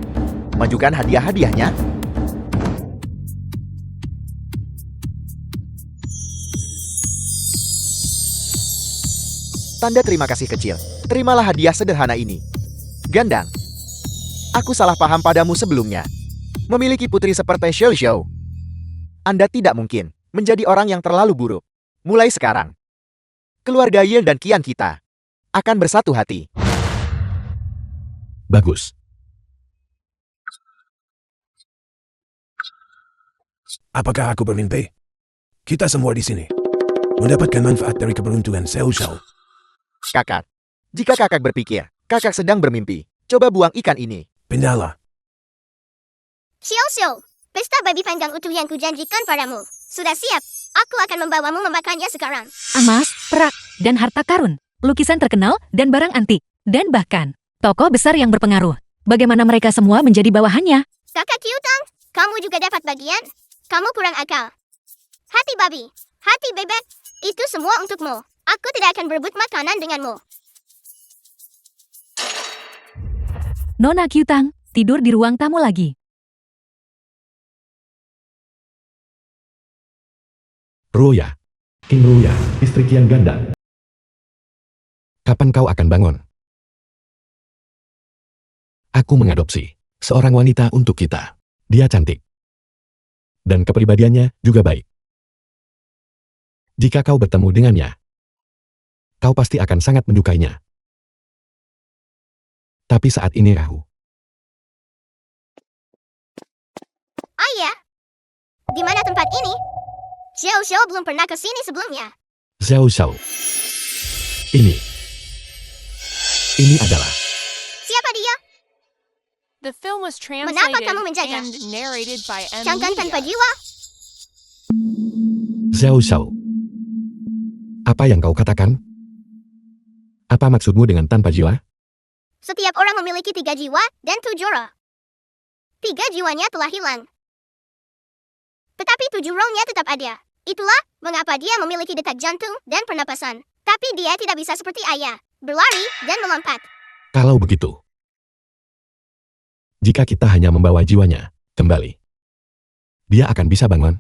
majukan hadiah-hadiahnya. Tanda terima kasih kecil. Terimalah hadiah sederhana ini. Gandang. Aku salah paham padamu sebelumnya. Memiliki putri seperti Xiao Xiao, Anda tidak mungkin menjadi orang yang terlalu buruk. Mulai sekarang, keluarga Yil dan Qian kita akan bersatu hati. Bagus. Apakah aku bermimpi? Kita semua di sini mendapatkan manfaat dari keberuntungan Xiao Xiao. Kakak, jika kakak berpikir kakak sedang bermimpi, coba buang ikan ini. Pindahlah. Xiao Xiao, pesta babi panggang utuh yang kujanjikan padamu. Sudah siap. Aku akan membawamu memakannya sekarang. Emas, perak, dan harta karun, lukisan terkenal, dan barang antik, dan bahkan tokoh besar yang berpengaruh. Bagaimana mereka semua menjadi bawahannya? Kakak Kyutang, kamu juga dapat bagian. Kamu kurang akal. Hati babi, hati bebek, itu semua untukmu. Aku tidak akan berebut makanan denganmu. Nona Kyutang tidur di ruang tamu lagi. Ruya. King Ruya, istri Qian Ganda. Kapan kau akan bangun? Aku mengadopsi seorang wanita untuk kita. Dia cantik. Dan kepribadiannya juga baik. Jika kau bertemu dengannya, kau pasti akan sangat menyukainya. Tapi saat ini Rahu, Ayah, di mana tempat ini? Xiao Xiao belum pernah ke sini sebelumnya. Xiao Xiao. Ini adalah Siapa dia? The film was Mengapa translated kamu menjaga? and narrated by M Cangkang tanpa Media. jiwa? Xiao Xiao. Apa yang kau katakan? Apa maksudmu dengan tanpa jiwa? Setiap orang memiliki 3 jiwa dan 7 roh. 3 jiwanya telah hilang. Tetapi 7 rohnya tetap ada. Itulah mengapa dia memiliki detak jantung dan pernapasan. Tapi dia tidak bisa seperti ayah, berlari dan melompat. Kalau begitu, jika kita hanya membawa jiwanya kembali, dia akan bisa bangun.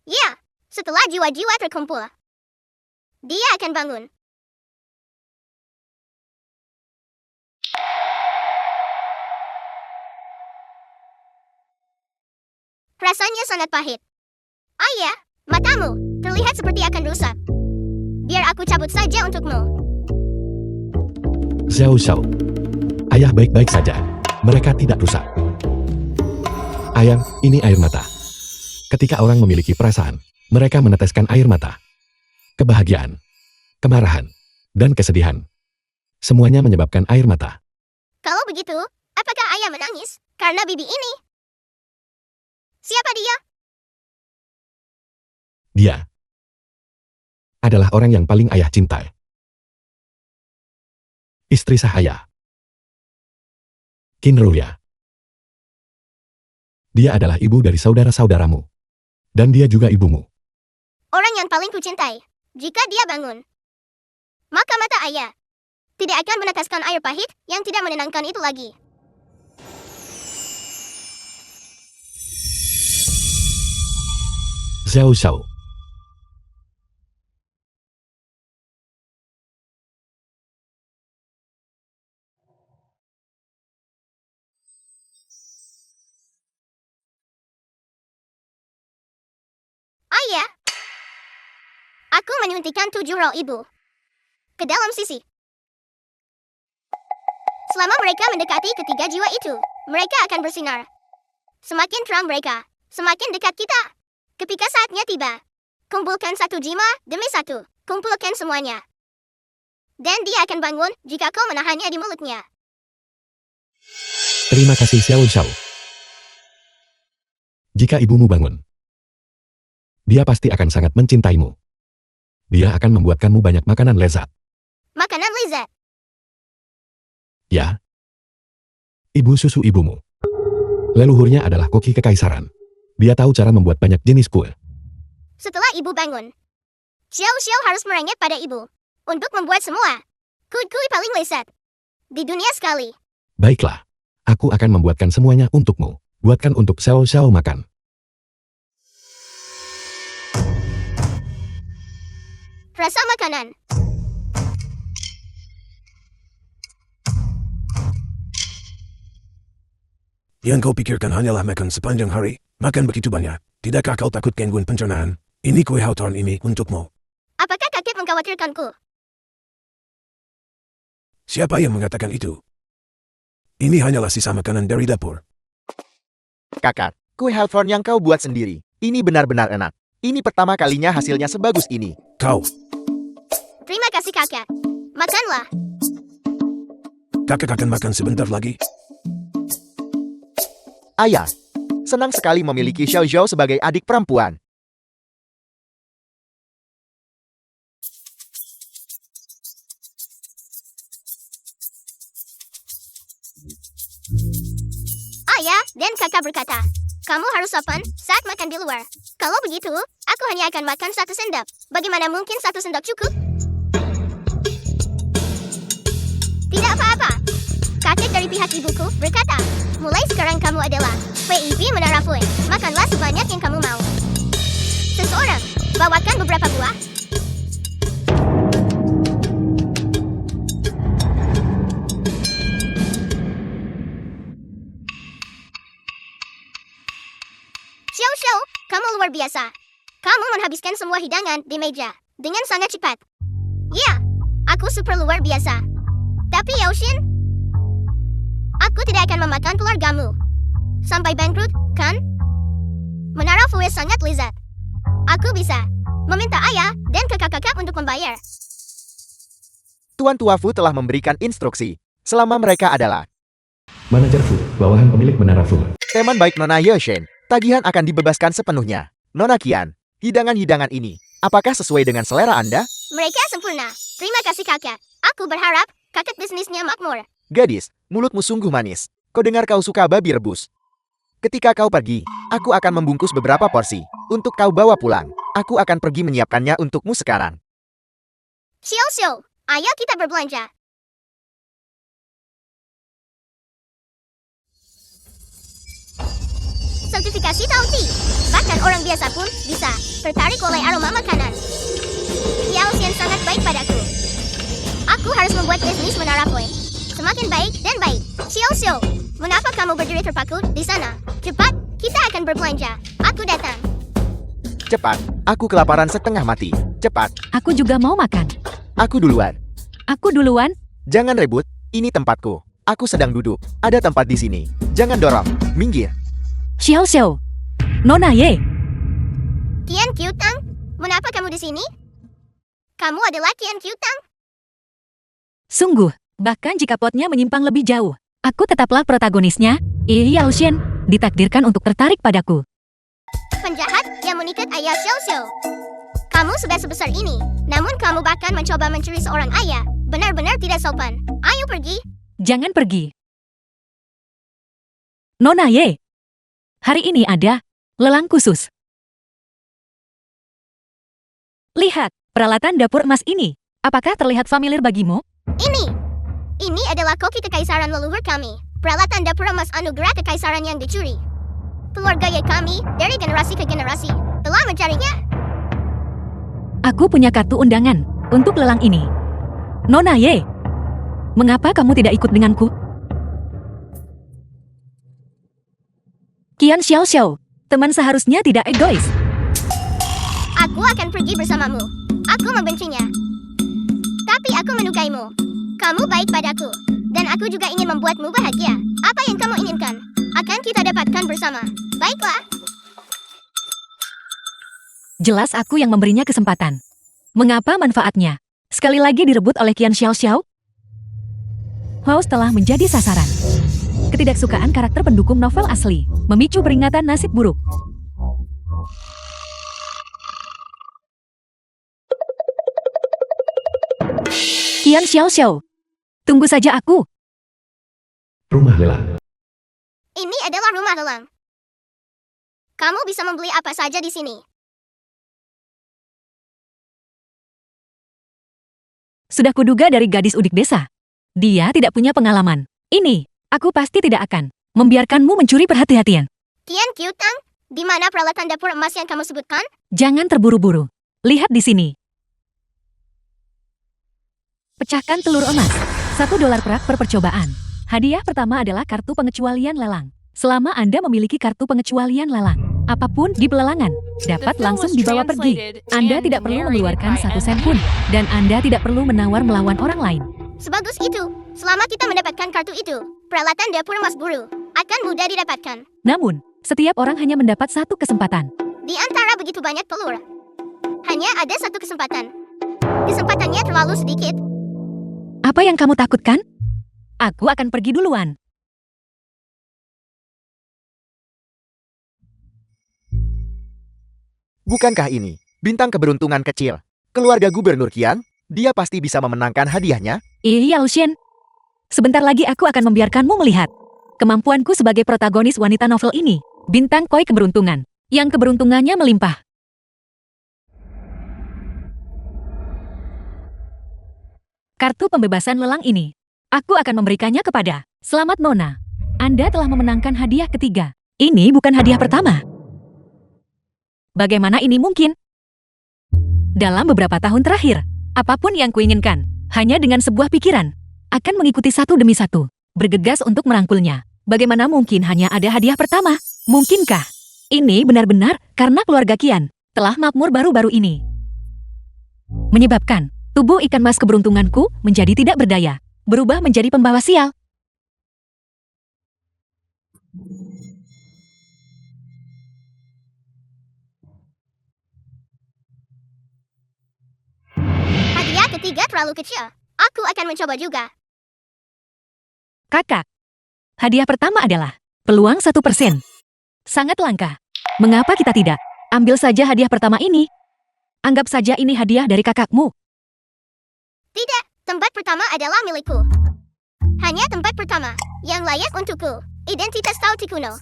Ya, setelah jiwa-jiwa terkumpul, dia akan bangun. Rasanya sangat pahit. Ayah, matamu terlihat seperti akan rusak. Biar aku cabut saja untukmu. Xiao Xiao. Ayah baik-baik saja. Mereka tidak rusak. Ayah, ini air mata. Ketika orang memiliki perasaan, mereka meneteskan air mata. Kebahagiaan, kemarahan, dan kesedihan. Semuanya menyebabkan air mata. Kalau begitu, apakah ayah menangis karena bibi ini? Siapa dia? Dia adalah orang yang paling ayah cintai. Istri sah ayah. Kinruya. Dia adalah ibu dari saudara-saudaramu. Dan dia juga ibumu. Orang yang paling kucintai. Jika dia bangun, maka mata ayah tidak akan meneteskan air pahit yang tidak menenangkan itu lagi. Xiao Xiao. Ayah, aku menyuntikkan 7 roh ibu ke dalam sisi. Selama mereka mendekati ketiga jiwa itu, mereka akan bersinar. Semakin terang mereka, semakin dekat kita. Ketika saatnya tiba, kumpulkan satu jiwa demi satu, kumpulkan semuanya. Dan dia akan bangun jika kau menahannya di mulutnya. Terima kasih Xiao Xiao. Jika ibumu bangun, dia pasti akan sangat mencintaimu. Dia akan membuatkanmu banyak makanan lezat. Makanan lezat. Ya. Ibu susu ibumu. Leluhurnya adalah koki kekaisaran. Dia tahu cara membuat banyak jenis kue. Setelah ibu bangun, Xiao Xiao harus merengek pada ibu untuk membuat semua kue-kue paling lezat di dunia sekali. Baiklah. Aku akan membuatkan semuanya untukmu. Buatkan untuk Xiao Xiao makan. Rasa makanan. Yang kau pikirkan hanyalah makan sepanjang hari. Makan begitu banyak. Tidakkah kau takut gangguan pencernaan? Ini kue hawthorn ini untukmu. Apakah kakek mengkhawatirkanku? Siapa yang mengatakan itu? Ini hanyalah sisa makanan dari dapur. Kakak, kue hawthorn yang kau buat sendiri. Ini benar-benar enak. Ini pertama kalinya hasilnya sebagus ini. Kau, Terima kasih kakek. Makanlah. kakak akan makan sebentar lagi. Ayah, senang sekali memiliki Xiao Xiao sebagai adik perempuan. Ayah dan kakak berkata, kamu harus sopan saat makan di luar. Kalau begitu, aku hanya akan makan 1 sendok. Bagaimana mungkin 1 sendok cukup? Tidak apa-apa. Kakek dari pihak ibuku berkata, mulai sekarang kamu adalah PIB Menara Fue. Makanlah sebanyak yang kamu mau. Seseorang, bawakan beberapa buah. Xiao Xiao, kamu luar biasa. Kamu menghabiskan semua hidangan di meja dengan sangat cepat. Ya, aku super luar biasa. Tapi Yaoshin, aku tidak akan memakan keluargamu sampai bangkrut, kan? Menara Fue sangat lezat. Aku bisa meminta ayah dan kakak-kakak untuk membayar. Tuan Tua Fu telah memberikan instruksi. Selama mereka adalah Manajer Fu, bawahan pemilik Menara Fu. teman baik Nona Yoshin, tagihan akan dibebaskan sepenuhnya. Nona Qian, hidangan-hidangan ini, apakah sesuai dengan selera Anda? Mereka sempurna. Terima kasih kakak. Aku berharap kakak bisnisnya makmur. Gadis, mulutmu sungguh manis. Kau dengar kau suka babi rebus. Ketika kau pergi, aku akan membungkus beberapa porsi untuk kau bawa pulang. Aku akan pergi menyiapkannya untukmu sekarang. Xiao Xiao, ayo kita berbelanja. Sertifikasi Tauti. Bahkan orang biasa pun bisa tertarik oleh aroma makanan. Yao Xian sangat baik padaku. Aku harus membuat bisnis Menara Fue semakin baik dan baik. Xiao Xiao, mengapa kamu berdiri terpaku di sana? Cepat, kita akan berbelanja. Cepat, aku kelaparan setengah mati. Cepat, Aku juga mau makan. aku duluan. Aku duluan. Jangan rebut, ini tempatku. Aku sedang duduk. Ada tempat di sini. Jangan dorong. Minggir. Xiao Xiao. Nona Ye. Qian Qiutang, mengapa kamu di sini? Kamu adalah Qian Qiutang? Sungguh, bahkan jika plotnya menyimpang lebih jauh, aku tetaplah protagonisnya. Yao Xian ditakdirkan untuk tertarik padaku. Penjahat yang mengikat ayah Xiao Xiao. Kamu sudah sebesar ini, namun kamu bahkan mencoba mencuri seorang ayah. Benar-benar tidak sopan. Ayo pergi. Jangan pergi. Nona Ye. Hari ini ada lelang khusus. Lihat, peralatan dapur emas ini. Apakah terlihat familiar bagimu? Ini adalah koki kekaisaran leluhur kami. Peralatan dapur emas anugerah kekaisaran yang dicuri. Keluarga Ye kami, dari generasi ke generasi, telah mencarinya. Aku punya kartu undangan untuk lelang ini. Nona Ye, mengapa kamu tidak ikut denganku? Qian Xiao Xiao, teman seharusnya tidak egois. Aku akan pergi bersamamu. Aku membencinya. Tapi aku menyukaimu. Kamu baik padaku. Dan aku juga ingin membuatmu bahagia. Apa yang kamu inginkan, akan kita dapatkan bersama. Baiklah. Jelas aku yang memberinya kesempatan. Mengapa manfaatnya? Sekali lagi direbut oleh Qian Xiao Xiao? House telah menjadi sasaran. Ketidaksukaan karakter pendukung novel asli, memicu peringatan nasib buruk. Qian Xiao Xiao, tunggu saja aku. Rumah lelang. Ini adalah rumah lelang. Kamu bisa membeli apa saja di sini. Sudah kuduga dari gadis udik desa. Dia tidak punya pengalaman. Ini, aku pasti tidak akan membiarkanmu mencuri perhati-hatian. Qian Qiutang, di mana peralatan dapur emas yang kamu sebutkan? Jangan terburu-buru. Lihat di sini. Pecahkan telur emas. $1 perak per percobaan. Hadiah pertama adalah kartu pengecualian lelang. Selama Anda memiliki kartu pengecualian lelang, apapun di pelelangan, dapat langsung dibawa pergi. Anda tidak perlu mengeluarkan 1 sen pun, dan Anda tidak perlu menawar melawan orang lain. Sebagus itu, selama kita mendapatkan kartu itu, peralatan dapur emas buru akan mudah didapatkan. Namun, setiap orang hanya mendapat 1 kesempatan. Di antara begitu banyak pelur, hanya ada 1 kesempatan. Kesempatannya terlalu sedikit. Apa yang kamu takutkan? Aku akan pergi duluan. Bukankah ini bintang keberuntungan kecil? Keluarga Gubernur Qian, dia pasti bisa memenangkan hadiahnya. Iya, Lucian. Sebentar lagi aku akan membiarkanmu melihat kemampuanku sebagai protagonis wanita novel ini. Bintang koi keberuntungan, yang keberuntungannya melimpah. Kartu pembebasan lelang ini, aku akan memberikannya kepada Selamat Nona. Anda telah memenangkan hadiah ketiga. Ini bukan hadiah pertama. Bagaimana ini mungkin? Dalam beberapa tahun terakhir, apapun yang kuinginkan, hanya dengan sebuah pikiran, akan mengikuti satu demi satu, bergegas untuk merangkulnya. Bagaimana mungkin hanya ada hadiah pertama? Mungkinkah? Ini benar-benar karena keluarga Qian telah makmur baru-baru ini. Menyebabkan tubuh ikan mas keberuntunganku menjadi tidak berdaya, berubah menjadi pembawa sial. Hadiah ketiga terlalu kecil. Aku akan mencoba juga. Kakak, hadiah pertama adalah peluang 1%. Sangat langka. Mengapa kita tidak ambil saja hadiah pertama ini? Anggap saja ini hadiah dari kakakmu. Tidak, tempat pertama adalah milikku. Hanya tempat pertama yang layak untukku. Identitas Tao Ti kuno.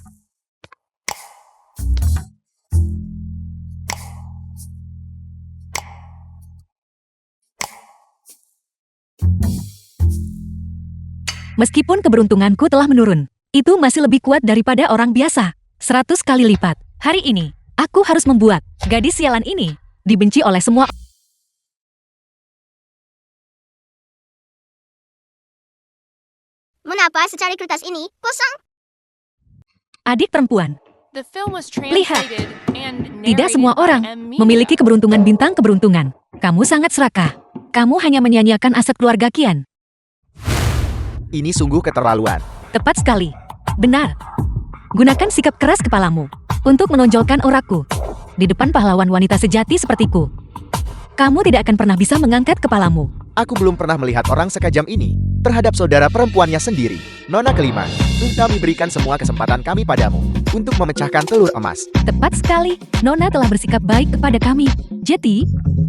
Meskipun keberuntunganku telah menurun, itu masih lebih kuat daripada orang biasa. 100 kali lipat. Hari ini, aku harus membuat gadis sialan ini dibenci oleh semua. Mengapa secari kertas ini kosong? Adik perempuan, The film was translated and Tidak narrated semua by orang M Media. memiliki keberuntungan bintang keberuntungan. Kamu sangat serakah. Kamu hanya menyia-nyiakan aset keluarga Kian. Ini sungguh keterlaluan. Tepat sekali. Benar. Gunakan sikap keras kepalamu untuk menonjolkan auraku di depan pahlawan wanita sejati sepertiku. Kamu tidak akan pernah bisa mengangkat kepalamu. Aku belum pernah melihat orang sekejam ini terhadap saudara perempuannya sendiri. Nona kelima, kami berikan semua kesempatan kami padamu untuk memecahkan telur emas. Tepat sekali. Nona telah bersikap baik kepada kami. Jeti,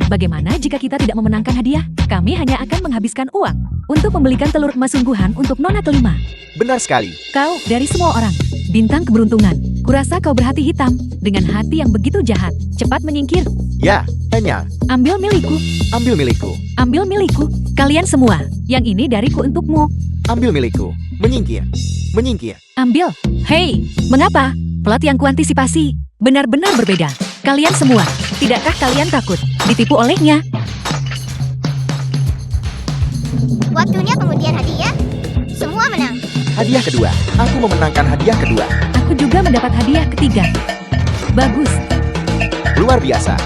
bagaimana jika kita tidak memenangkan hadiah? Kami hanya akan menghabiskan uang untuk membelikan telur emas sungguhan untuk Nona kelima. Benar sekali. Kau dari semua orang, bintang keberuntungan. Kurasa kau berhati hitam dengan hati yang begitu jahat. Cepat menyingkir. Ya, hanya Ambil milikku. ambil milikku. Ambil milikku. Kalian semua. Yang ini dariku untukmu. Ambil milikku. Menyingkir. Menyingkir. Ambil. Hei, mengapa? Plot yang kuantisipasi benar-benar berbeda. Kalian semua, tidakkah kalian takut ditipu olehnya? Waktunya pengundian hadiah. Semua menang. Hadiah kedua. Aku memenangkan hadiah kedua. Aku juga mendapat hadiah ketiga. Bagus. Luar biasa.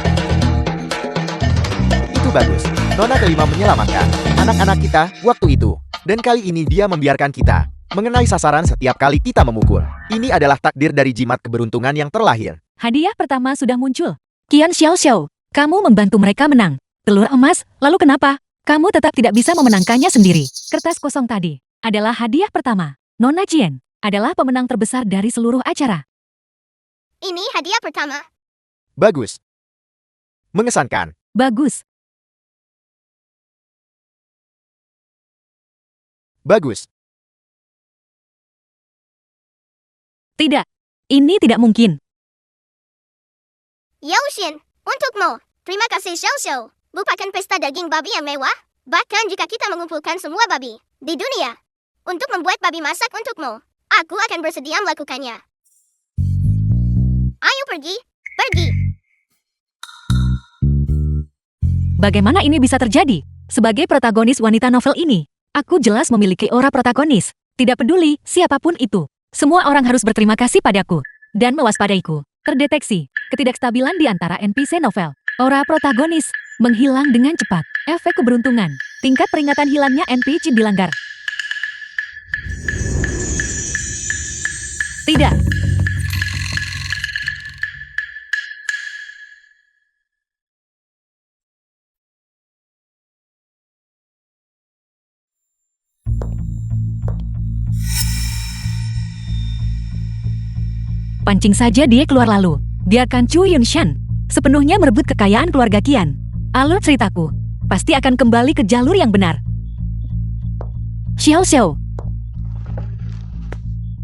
Itu bagus. Nona kelima menyelamatkan anak-anak kita waktu itu. Dan kali ini dia membiarkan kita mengenai sasaran setiap kali kita memukul. Ini adalah takdir dari jimat keberuntungan yang terlahir. Hadiah pertama sudah muncul. Kian Xiao Xiao, kamu membantu mereka menang. Telur emas, lalu kenapa? Kamu tetap tidak bisa memenangkannya sendiri. Kertas kosong tadi adalah hadiah pertama. Nona Chien adalah pemenang terbesar dari seluruh acara. Ini hadiah pertama. Bagus. Mengesankan. Bagus. Bagus. Tidak. Ini tidak mungkin. Yao Xin, untukmu. Terima kasih Xiao Xiao. Lupakan pesta daging babi yang mewah. Bahkan jika kita mengumpulkan semua babi di dunia untuk membuat babi masak untukmu, aku akan bersedia melakukannya. Ayo pergi, pergi. Bagaimana ini bisa terjadi? Sebagai protagonis wanita novel ini, aku jelas memiliki aura protagonis. Tidak peduli siapapun itu. Semua orang harus berterima kasih padaku dan mewaspadaiku. Terdeteksi ketidakstabilan di antara NPC novel. Aura protagonis menghilang dengan cepat. Efek keberuntungan. Tingkat peringatan hilangnya NPC dilanggar. Tidak. Pancing saja dia keluar lalu. Biarkan Chu Yunshan sepenuhnya merebut kekayaan keluarga Kian. Alur ceritaku pasti akan kembali ke jalur yang benar. Xiao Xiao.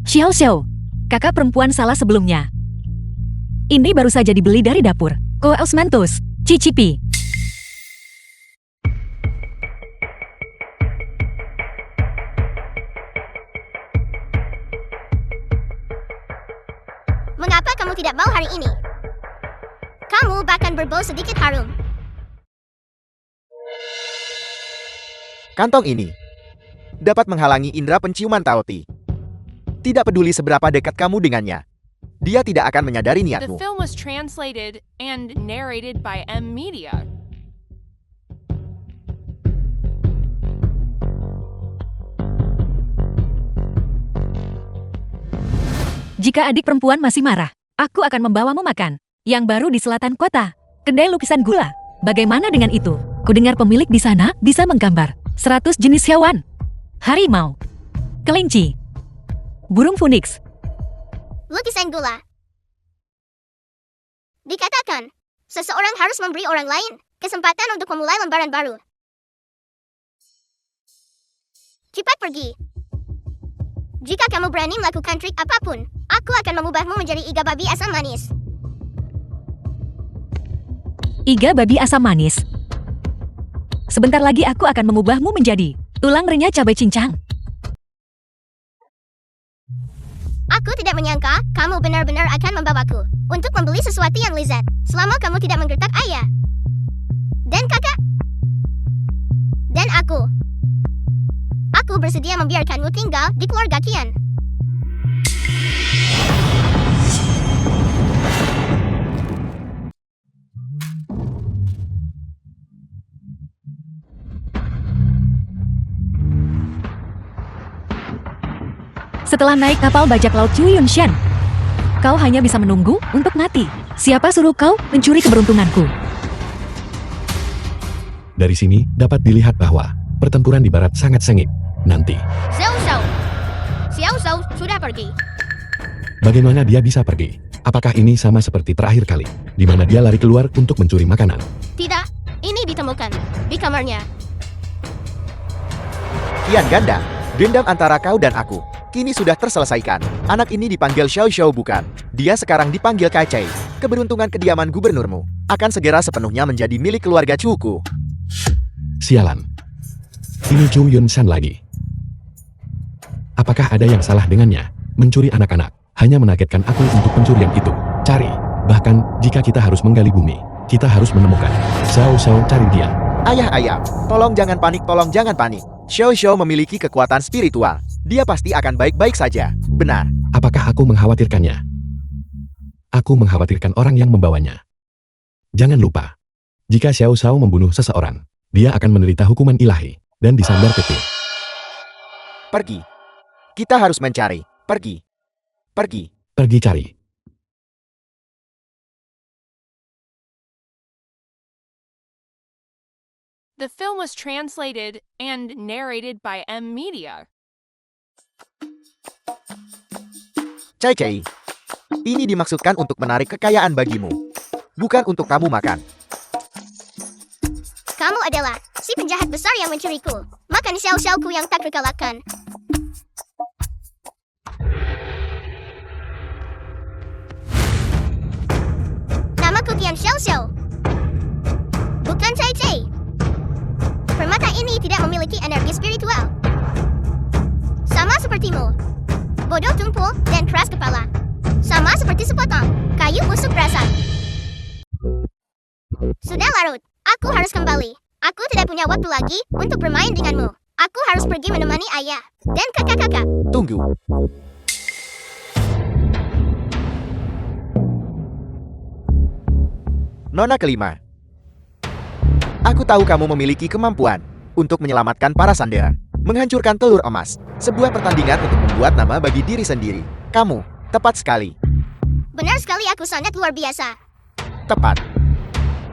Xiao Xiao. Kakak perempuan salah sebelumnya. Ini baru saja dibeli dari dapur. Osmanthus. Cicipi. Mengapa kamu tidak mau hari ini? Kamu bahkan berbau sedikit harum. Kantong ini dapat menghalangi indera penciuman Taoti. Tidak peduli seberapa dekat kamu dengannya, dia tidak akan menyadari The niatmu. film was translated and narrated by M Media. Jika adik perempuan masih marah, aku akan membawamu makan. Yang baru di selatan kota. Kedai lukisan gula. Bagaimana dengan itu? Kudengar pemilik di sana bisa menggambar 100 jenis hewan. Harimau. Kelinci. Burung phoenix. Lukisan gula. Dikatakan, seseorang harus memberi orang lain kesempatan untuk memulai lembaran baru. Cepat pergi. Jika kamu berani melakukan trik apapun, aku akan mengubahmu menjadi iga babi asam manis. Iga babi asam manis. Sebentar lagi aku akan mengubahmu menjadi tulang renyah cabai cincang. Aku tidak menyangka kamu benar-benar akan membawaku untuk membeli sesuatu yang lezat selama kamu tidak menggertak ayah dan kakak dan aku. Aku bersedia membiarkanmu tinggal di keluarga Kian. Setelah naik kapal bajak laut Chu Yunshan, kau hanya bisa menunggu untuk mati. Siapa suruh kau mencuri keberuntunganku? Dari sini dapat dilihat bahwa pertempuran di barat sangat sengit. Nanti, Xiao Xiao. Xiao Xiao sudah pergi. bagaimana dia bisa pergi? Apakah ini sama seperti terakhir kali, di mana dia lari keluar untuk mencuri makanan? Tidak, ini ditemukan di kamarnya. Kian ganda, dendam antara kau dan aku kini sudah terselesaikan. Anak ini dipanggil Xiao Xiao bukan? Dia sekarang dipanggil Kai Chai. Keberuntungan kediaman gubernurmu akan segera sepenuhnya menjadi milik keluarga Chuku. Sialan. Ini Chu Yunshan lagi. Apakah ada yang salah dengannya? Mencuri anak-anak hanya menargetkan aku untuk pencurian itu. Cari. Bahkan, jika kita harus menggali bumi, kita harus menemukan. Xiao Xiao cari dia. Ayah, tolong jangan panik, tolong jangan panik. Xiao Xiao memiliki kekuatan spiritual. Dia pasti akan baik-baik saja. Benar. Apakah aku mengkhawatirkannya? Aku mengkhawatirkan orang yang membawanya. Jangan lupa, jika Xiao Xiao membunuh seseorang, dia akan menderita hukuman ilahi dan disandar petir. Pergi. Kita harus mencari. Pergi. Pergi. Pergi cari. The film was translated and narrated by M Media. Cai, ini dimaksudkan untuk menarik kekayaan bagimu, bukan untuk kamu makan. Kamu adalah si penjahat besar yang mencuriku. Makan Xiao Xiao-ku yang tak terkalahkan. Namaku Kian Xiao Xiao. Bukan Cai Cai. Permata ini tidak memiliki energi spiritual. Sama sepertimu. Bodoh tumpul dan keras kepala. Sama seperti sepotong kayu busuk perasaan. Sudah larut. Aku harus kembali. Aku tidak punya waktu lagi untuk bermain denganmu. Aku harus pergi menemani ayah dan kakak-kakak. Tunggu. Nona kelima. Aku tahu kamu memiliki kemampuan untuk menyelamatkan para sanderan, menghancurkan telur emas, sebuah pertandingan untuk membuat nama bagi diri sendiri. Kamu, tepat sekali. Benar sekali, aku sangat luar biasa. Tepat.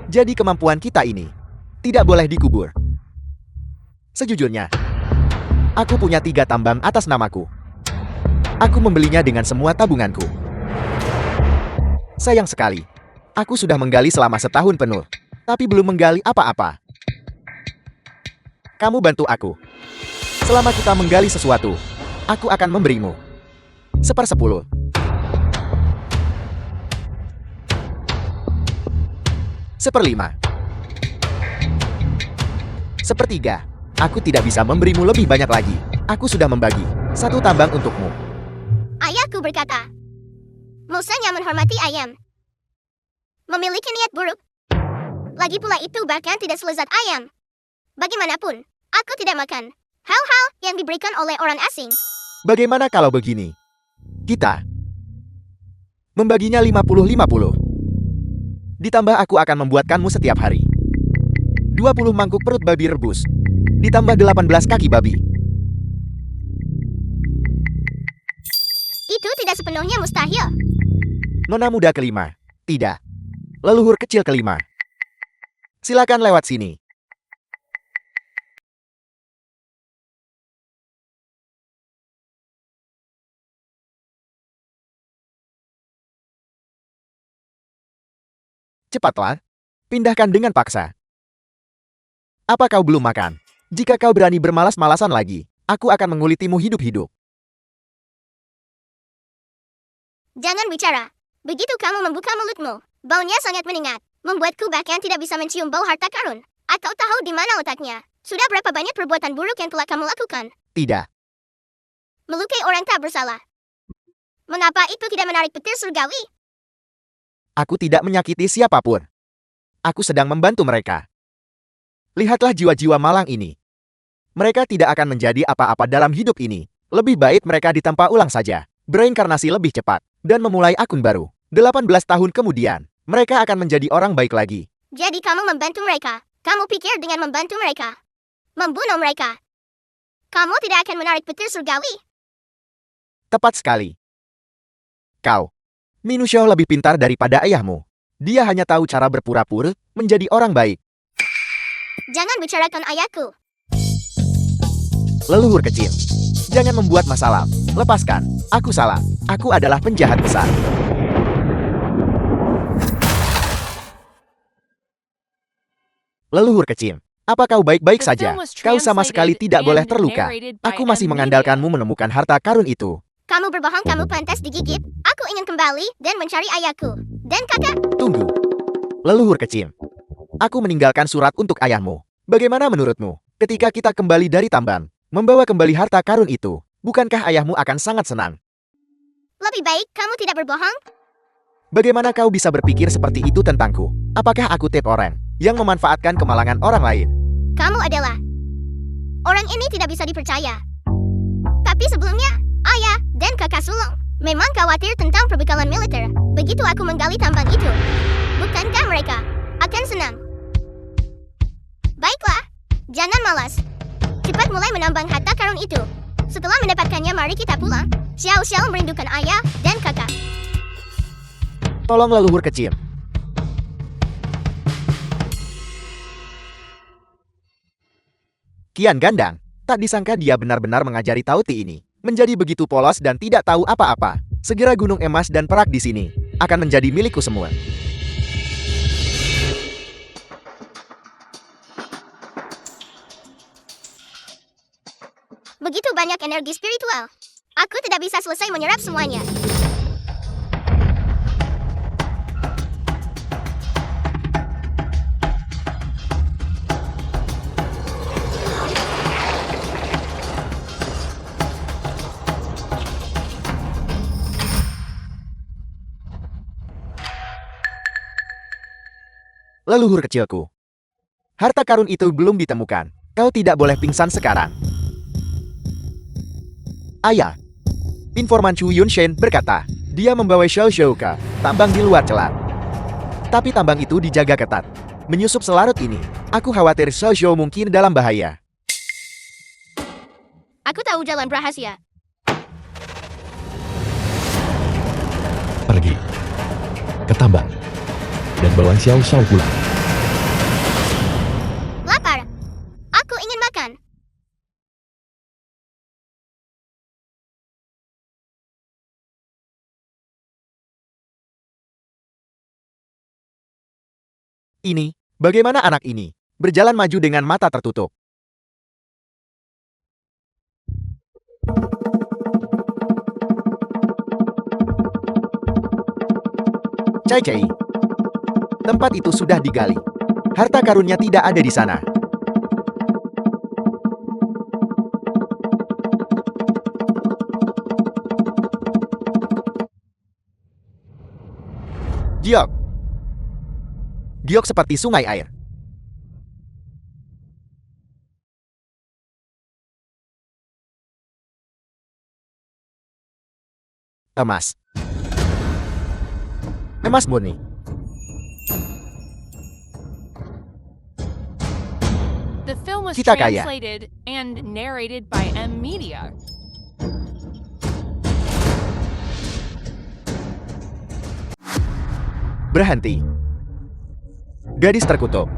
Jadi kemampuan kita ini tidak boleh dikubur. Sejujurnya, aku punya 3 tambang atas namaku. Aku membelinya dengan semua tabunganku. Sayang sekali, aku sudah menggali selama setahun penuh, tapi belum menggali apa-apa. Kamu bantu aku. Selama kita menggali sesuatu, aku akan memberimu 1/10. 1/5. 1/3. Aku tidak bisa memberimu lebih banyak lagi. Aku sudah membagi 1 tambang untukmu. Ayahku berkata, Musanya menghormati ayam. Memiliki niat buruk. Lagi pula itu bahkan tidak selezat ayam. Bagaimanapun, aku tidak makan hal-hal yang diberikan oleh orang asing. Bagaimana kalau begini? Kita membaginya 50-50. Ditambah aku akan membuatkanmu setiap hari 20 mangkuk perut babi rebus, ditambah 18 kaki babi. Itu tidak sepenuhnya mustahil. Nona muda kelima. Tidak. Leluhur kecil kelima. Silakan lewat sini. Cepatlah. Pindahkan dengan paksa. Apa kau belum makan? Jika kau berani bermalas-malasan lagi, aku akan mengulitimu hidup-hidup. Jangan bicara. Begitu kamu membuka mulutmu, baunya sangat menyengat, membuatku bahkan tidak bisa mencium bau harta karun. Atau tahu di mana letaknya. Sudah berapa banyak perbuatan buruk yang telah kamu lakukan? Tidak. Melukai orang tak bersalah. Mengapa itu tidak menarik petir surgawi? Aku tidak menyakiti siapapun. Aku sedang membantu mereka. Lihatlah jiwa-jiwa malang ini. Mereka tidak akan menjadi apa-apa dalam hidup ini. Lebih baik mereka ditempa ulang saja, bereinkarnasi lebih cepat, dan memulai akun baru. 18 tahun kemudian, mereka akan menjadi orang baik lagi. Jadi kamu membantu mereka. Kamu pikir dengan membantu mereka, membunuh mereka, kamu tidak akan menarik petir surgawi? Tepat sekali. Kau, Minusio lebih pintar daripada ayahmu. Dia hanya tahu cara berpura-pura menjadi orang baik. Jangan bicarakan ayahku. Leluhur kecil, jangan membuat masalah. Lepaskan, aku salah. Aku adalah penjahat besar. Leluhur kecil, apa kau baik-baik The saja? film was Kau sama sekali translated tidak boleh and terluka. narrated by Aku masih M. mengandalkanmu menemukan harta karun itu. Kamu berbohong, kamu pantas digigit. Aku ingin kembali dan mencari ayahku. Dan kakak, Tunggu. Leluhur kecil. Aku meninggalkan surat untuk ayahmu. Bagaimana menurutmu? Ketika kita kembali dari tambang, membawa kembali harta karun itu, bukankah ayahmu akan sangat senang? lebih baik kamu tidak berbohong. Bagaimana kau bisa berpikir seperti itu tentangku? Apakah aku tipe orang yang memanfaatkan kemalangan orang lain? Kamu adalah orang ini tidak bisa dipercaya. Tapi sebelumnya, ayah dan kakak sulung memang khawatir tentang perbekalan militer. Begitu aku menggali tambang itu, bukankah mereka akan senang? Baiklah, jangan malas. Cepat mulai menambang harta karun itu. Setelah mendapatkannya, mari kita pulang. Xiao Xiao merindukan ayah dan kakak. Tolong leluhur kecil. Kian Gandang, tak disangka dia benar-benar mengajari Tauti ini. Menjadi begitu polos dan tidak tahu apa-apa. Segera gunung emas dan perak di sini akan menjadi milikku semua. Begitu banyak energi spiritual. Aku tidak bisa selesai menyerap semuanya. Leluhur kecilku. Harta karun itu belum ditemukan. Kau tidak boleh pingsan sekarang. Ayah. Informan Chu Yunshen berkata, dia membawa Xiao Xiao ke tambang di luar celat. Tapi tambang itu dijaga ketat. Menyusup selarut ini, aku khawatir Xiao Xiao mungkin dalam bahaya. Aku tahu jalan rahasia. Pergi ke tambang dan bawa Xiao Xiao pulang. Lapar. Aku ingin makan. Ini, bagaimana anak ini? Berjalan maju dengan mata tertutup. Cai Cai. Tempat itu sudah digali. Harta karunnya tidak ada di sana. Giok. Giok seperti sungai air. Emas. Emas murni. The film was Kita kaya. translated and narrated by M Media. Berhenti. Gadis terkutuk.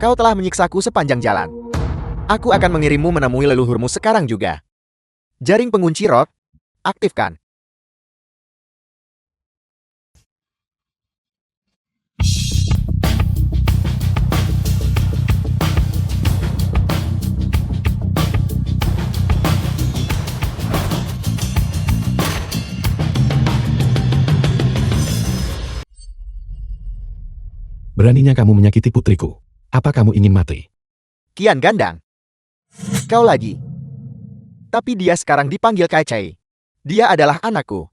Kau telah menyiksaku sepanjang jalan. Aku akan mengirimmu menemui leluhurmu sekarang juga. Jaring pengunci rock, aktifkan. Beraninya kamu menyakiti putriku. Apa kamu ingin mati? Kian Gandang. Kau lagi. Tapi dia sekarang dipanggil Kai Cai. Dia adalah anakku.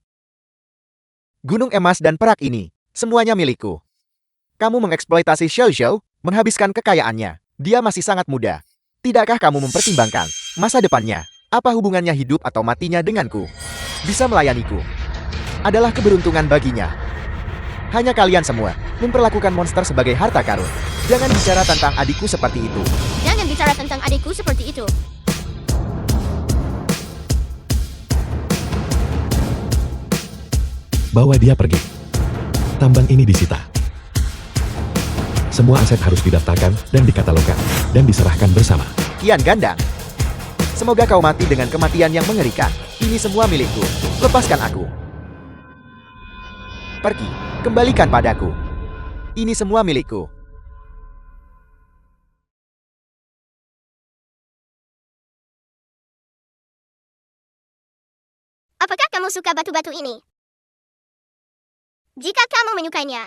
Gunung emas dan perak ini, semuanya milikku. Kamu mengeksploitasi Xiao Xiao, menghabiskan kekayaannya. Dia masih sangat muda. Tidakkah kamu mempertimbangkan masa depannya? Apa hubungannya hidup atau matinya denganku? Bisa melayaniku. Adalah keberuntungan baginya. Hanya kalian semua memperlakukan monster sebagai harta karun. Jangan bicara tentang adikku seperti itu. Jangan bicara tentang adikku seperti itu. Bawa dia pergi. Tambang ini disita. Semua aset harus didaftarkan dan dikatalogkan, dan diserahkan bersama. Kian Gandang. Semoga kau mati dengan kematian yang mengerikan. Ini semua milikku. Lepaskan aku. Pergi. Kembalikan padaku. Ini semua milikku. Apakah kamu suka batu-batu ini? Jika kamu menyukainya,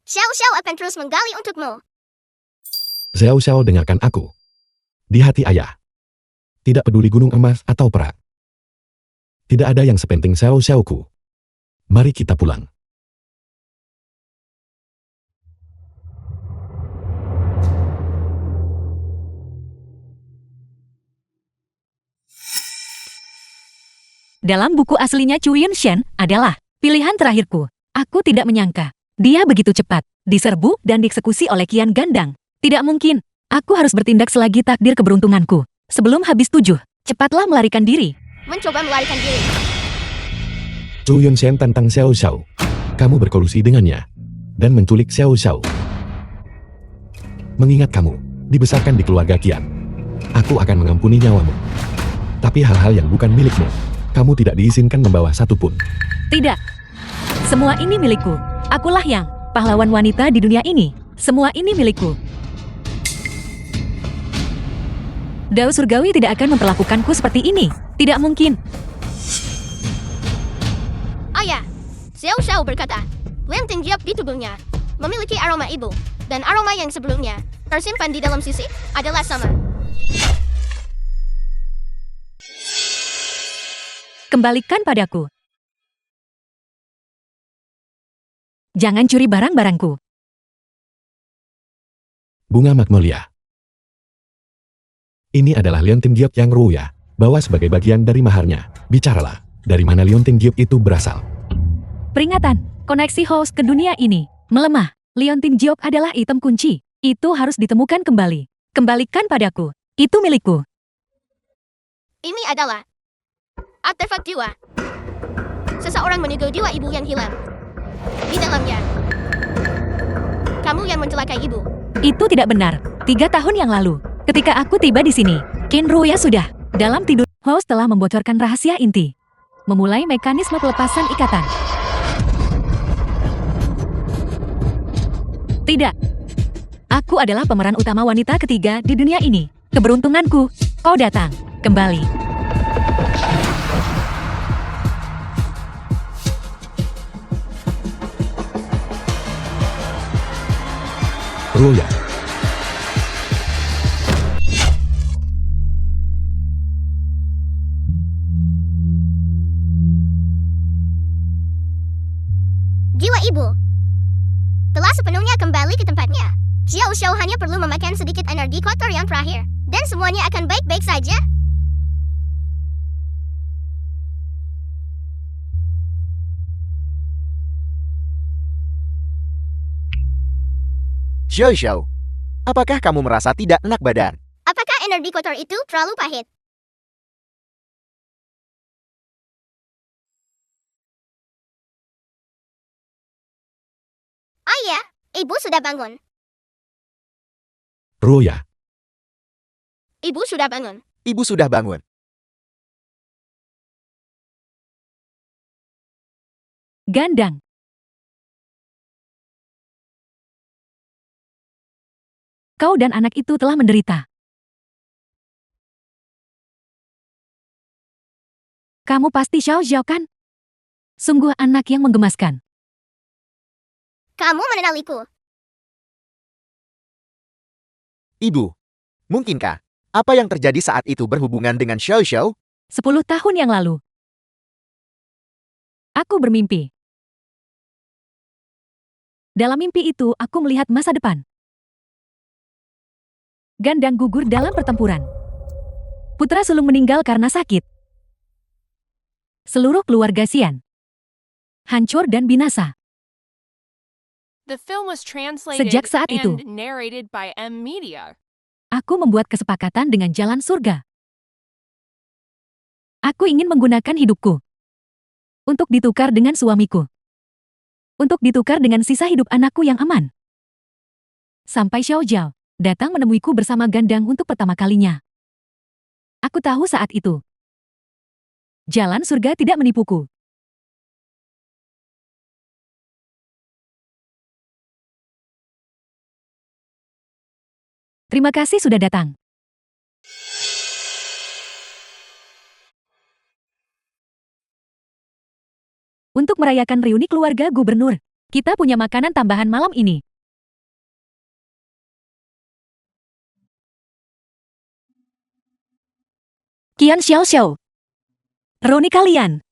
Xiao Xiao akan terus menggali untukmu. Xiao Xiao, dengarkan aku. Di hati ayah, tidak peduli gunung emas atau perak. Tidak ada yang sepenting Xiao Xiaoku. Mari kita pulang. Dalam buku aslinya Chu Yunshen adalah pilihan terakhirku. Aku tidak menyangka dia begitu cepat diserbu dan dieksekusi oleh Kian Gandang. Tidak mungkin. Aku harus bertindak selagi takdir keberuntunganku. Sebelum habis 7, cepatlah melarikan diri. Mencoba melarikan diri. Chu Yunshen tantang Xiao Xiao. Kamu berkolusi dengannya dan menculik Xiao Xiao. Mengingat kamu dibesarkan di keluarga Kian, aku akan mengampuni nyawamu. Tapi hal-hal yang bukan milikmu, kamu tidak diizinkan membawa satupun. Tidak. Semua ini milikku. Akulah yang pahlawan wanita di dunia ini. Semua ini milikku. Dao surgawi tidak akan memperlakukanku seperti ini. Tidak mungkin. Ayah, Xiao Xiao berkata, Lenteng Giap di tubuhnya memiliki aroma ibu, dan aroma yang sebelumnya tersimpan di dalam sisi adalah sama. Kembalikan padaku. Jangan curi barang-barangku. Bunga Magnolia. Ini adalah liontin giok yang Ruya bawa sebagai bagian dari maharnya. Bicaralah, dari mana liontin giok itu berasal? Peringatan, koneksi host ke dunia ini melemah. Liontin Giok adalah item kunci. Itu harus ditemukan kembali. Kembalikan padaku. Itu milikku. Ini adalah artefak jiwa. Seseorang menyegel jiwa ibu yang hilang. Di dalamnya, kamu yang mencelakai ibu. Itu tidak benar. 3 tahun yang lalu, ketika aku tiba di sini, Ken Ruya sudah dalam tidur. Host telah membocorkan rahasia inti. Memulai mekanisme pelepasan ikatan. Tidak. Aku adalah pemeran utama wanita ketiga di dunia ini. Keberuntunganku, kau datang kembali. Ruya. Jiwa ibu telah sepenuhnya kembali ke tempatnya. Xiao Xiao hanya perlu memakan sedikit energi kotor yang terakhir, dan semuanya akan baik-baik saja. Xiao Xiao, apakah kamu merasa tidak enak badan? Apakah energi kotor itu terlalu pahit? Ayah, ibu sudah bangun. Ruya. Ibu sudah bangun. Ibu sudah bangun. Gandang. Kau dan anak itu telah menderita. Kamu pasti Xiao Xiao kan? Sungguh anak yang menggemaskan. Kamu mengenaliku. Ibu, mungkinkah apa yang terjadi saat itu berhubungan dengan Xiao Xiao? 10 tahun yang lalu. Aku bermimpi. Dalam mimpi itu, aku melihat masa depan. Gandang gugur dalam pertempuran. Putra sulung meninggal karena sakit. Seluruh keluarga Xian hancur dan binasa. The film was translated Sejak saat itu, and narrated by M Media. aku membuat kesepakatan dengan jalan surga. Aku ingin menggunakan hidupku Untuk ditukar dengan suamiku. Untuk ditukar dengan sisa hidup anakku yang aman. Sampai Xiao Zhao datang menemuiku bersama Gandang untuk pertama kalinya. Aku tahu saat itu. Jalan surga tidak menipuku. Terima kasih sudah datang. Untuk merayakan reuni keluarga gubernur, kita punya makanan tambahan malam ini. Qian Xiao Xiao. Reuni kalian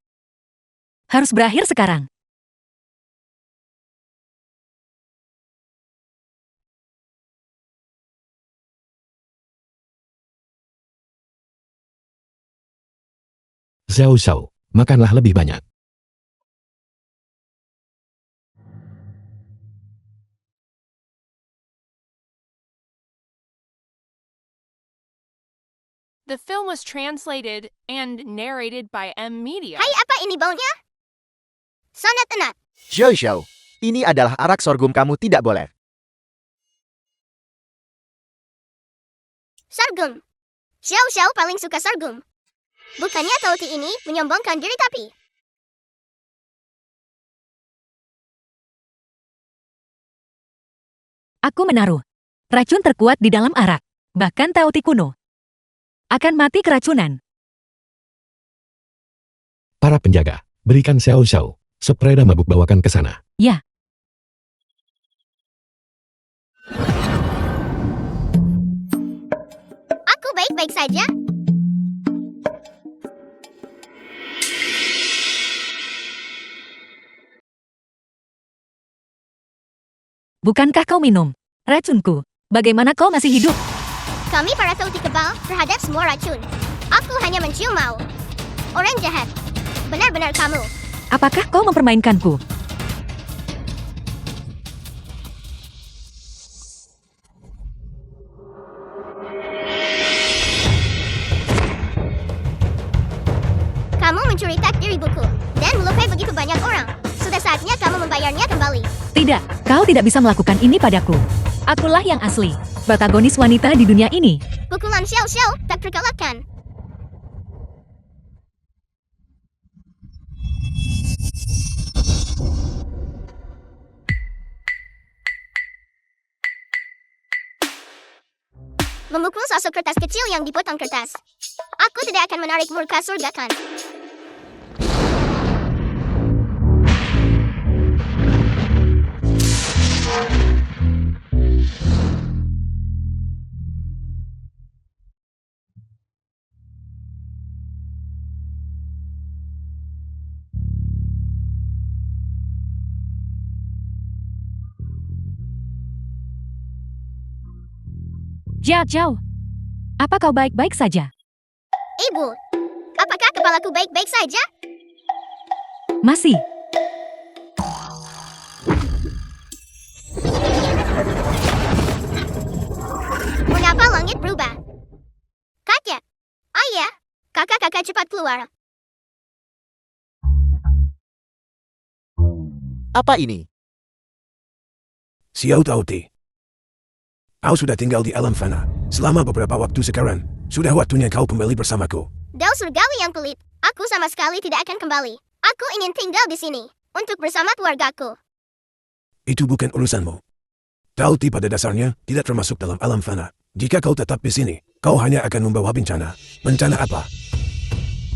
harus berakhir sekarang. Xiao Xiao, makanlah lebih banyak. The film was translated and narrated by M Media. Hai, apa ini baunya? Sangat enak. Xiao Xiao, ini adalah arak sorghum, kamu tidak boleh. Sorghum. Xiao Xiao paling suka sorghum. Bukannya Tauti ini menyombongkan diri tapi. Aku menaruh racun terkuat di dalam arak. Bahkan Tauti kuno akan mati keracunan. Para penjaga, berikan Xiao Xiao spreda mabuk, bawakan ke sana. Ya. Aku baik-baik saja. Bukankah kau minum racunku? Bagaimana kau masih hidup? Kami para Tauti kebal terhadap semua racun. Aku hanya mencium bau. Orang jahat. Benar-benar kamu. Apakah kau mempermainkanku? Kamu mencuri takdir ibuku dan melukai begitu banyak orang. Sudah saatnya kamu membayarnya kembali. Tidak, kau tidak bisa melakukan ini padaku. Akulah yang asli, protagonis wanita di dunia ini. Pukulan Xiao Xiao tak terkalahkan. Memukul sosok kertas kecil yang dipotong kertas. Aku tidak akan menarik murka surga kan. Zhao Zhao, apa kau baik-baik saja? Ibu, apakah kepalaku baik-baik saja? Masih. Mengapa langit berubah? Kakek, ayah, kakak-kakak cepat keluar. Apa ini? Xiao Tauti. Kau sudah tinggal di alam fana selama beberapa waktu sekarang. Sudah waktunya kau kembali bersamaku. Dao surgawi yang pelit. Aku sama sekali tidak akan kembali. Aku ingin tinggal di sini untuk bersama keluargaku. Itu bukan urusanmu. Tauti pada dasarnya tidak termasuk dalam alam fana. Jika kau tetap di sini, kau hanya akan membawa bencana. Bencana apa?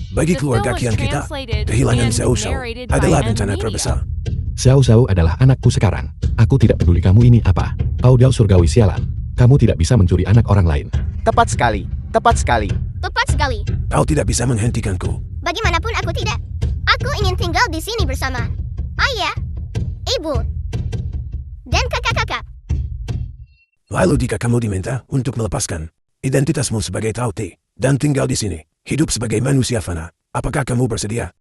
Bagi The keluarga film was Qian kita, translated kehilangan and Xiao Xiao narrated by adalah M bencana Media. terbesar. Xiao Xiao adalah anakku sekarang. Aku tidak peduli kamu ini apa. Kau Dao surgawi sialan. Kamu tidak bisa mencuri anak orang lain. Tepat sekali, tepat sekali. Tepat sekali. Kau tidak bisa menghentikanku. Bagaimanapun aku tidak. Aku ingin tinggal di sini bersama ayah, ibu, dan kakak-kakak. Lalu jika kamu diminta untuk melepaskan identitasmu sebagai Tauti dan tinggal di sini, hidup sebagai manusia fana, apakah kamu bersedia?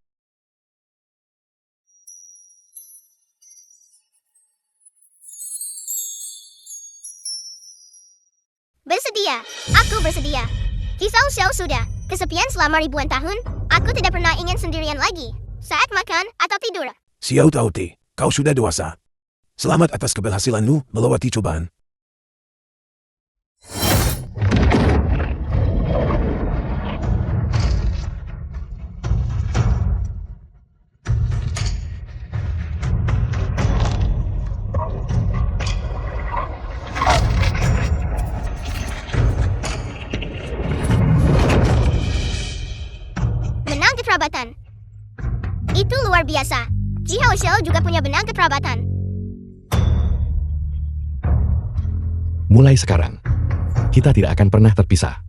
Bersedia. Aku bersedia. Kisau Xiao sudah kesepian selama ribuan tahun. Aku tidak pernah ingin sendirian lagi. Saat makan atau tidur? Xiao Taoti, kau sudah dewasa. Selamat atas keberhasilanmu melewati cobaan. Benang kekerabatan. Itu luar biasa. Jihao Xiao juga punya benang kekerabatan. Mulai sekarang, kita tidak akan pernah terpisah.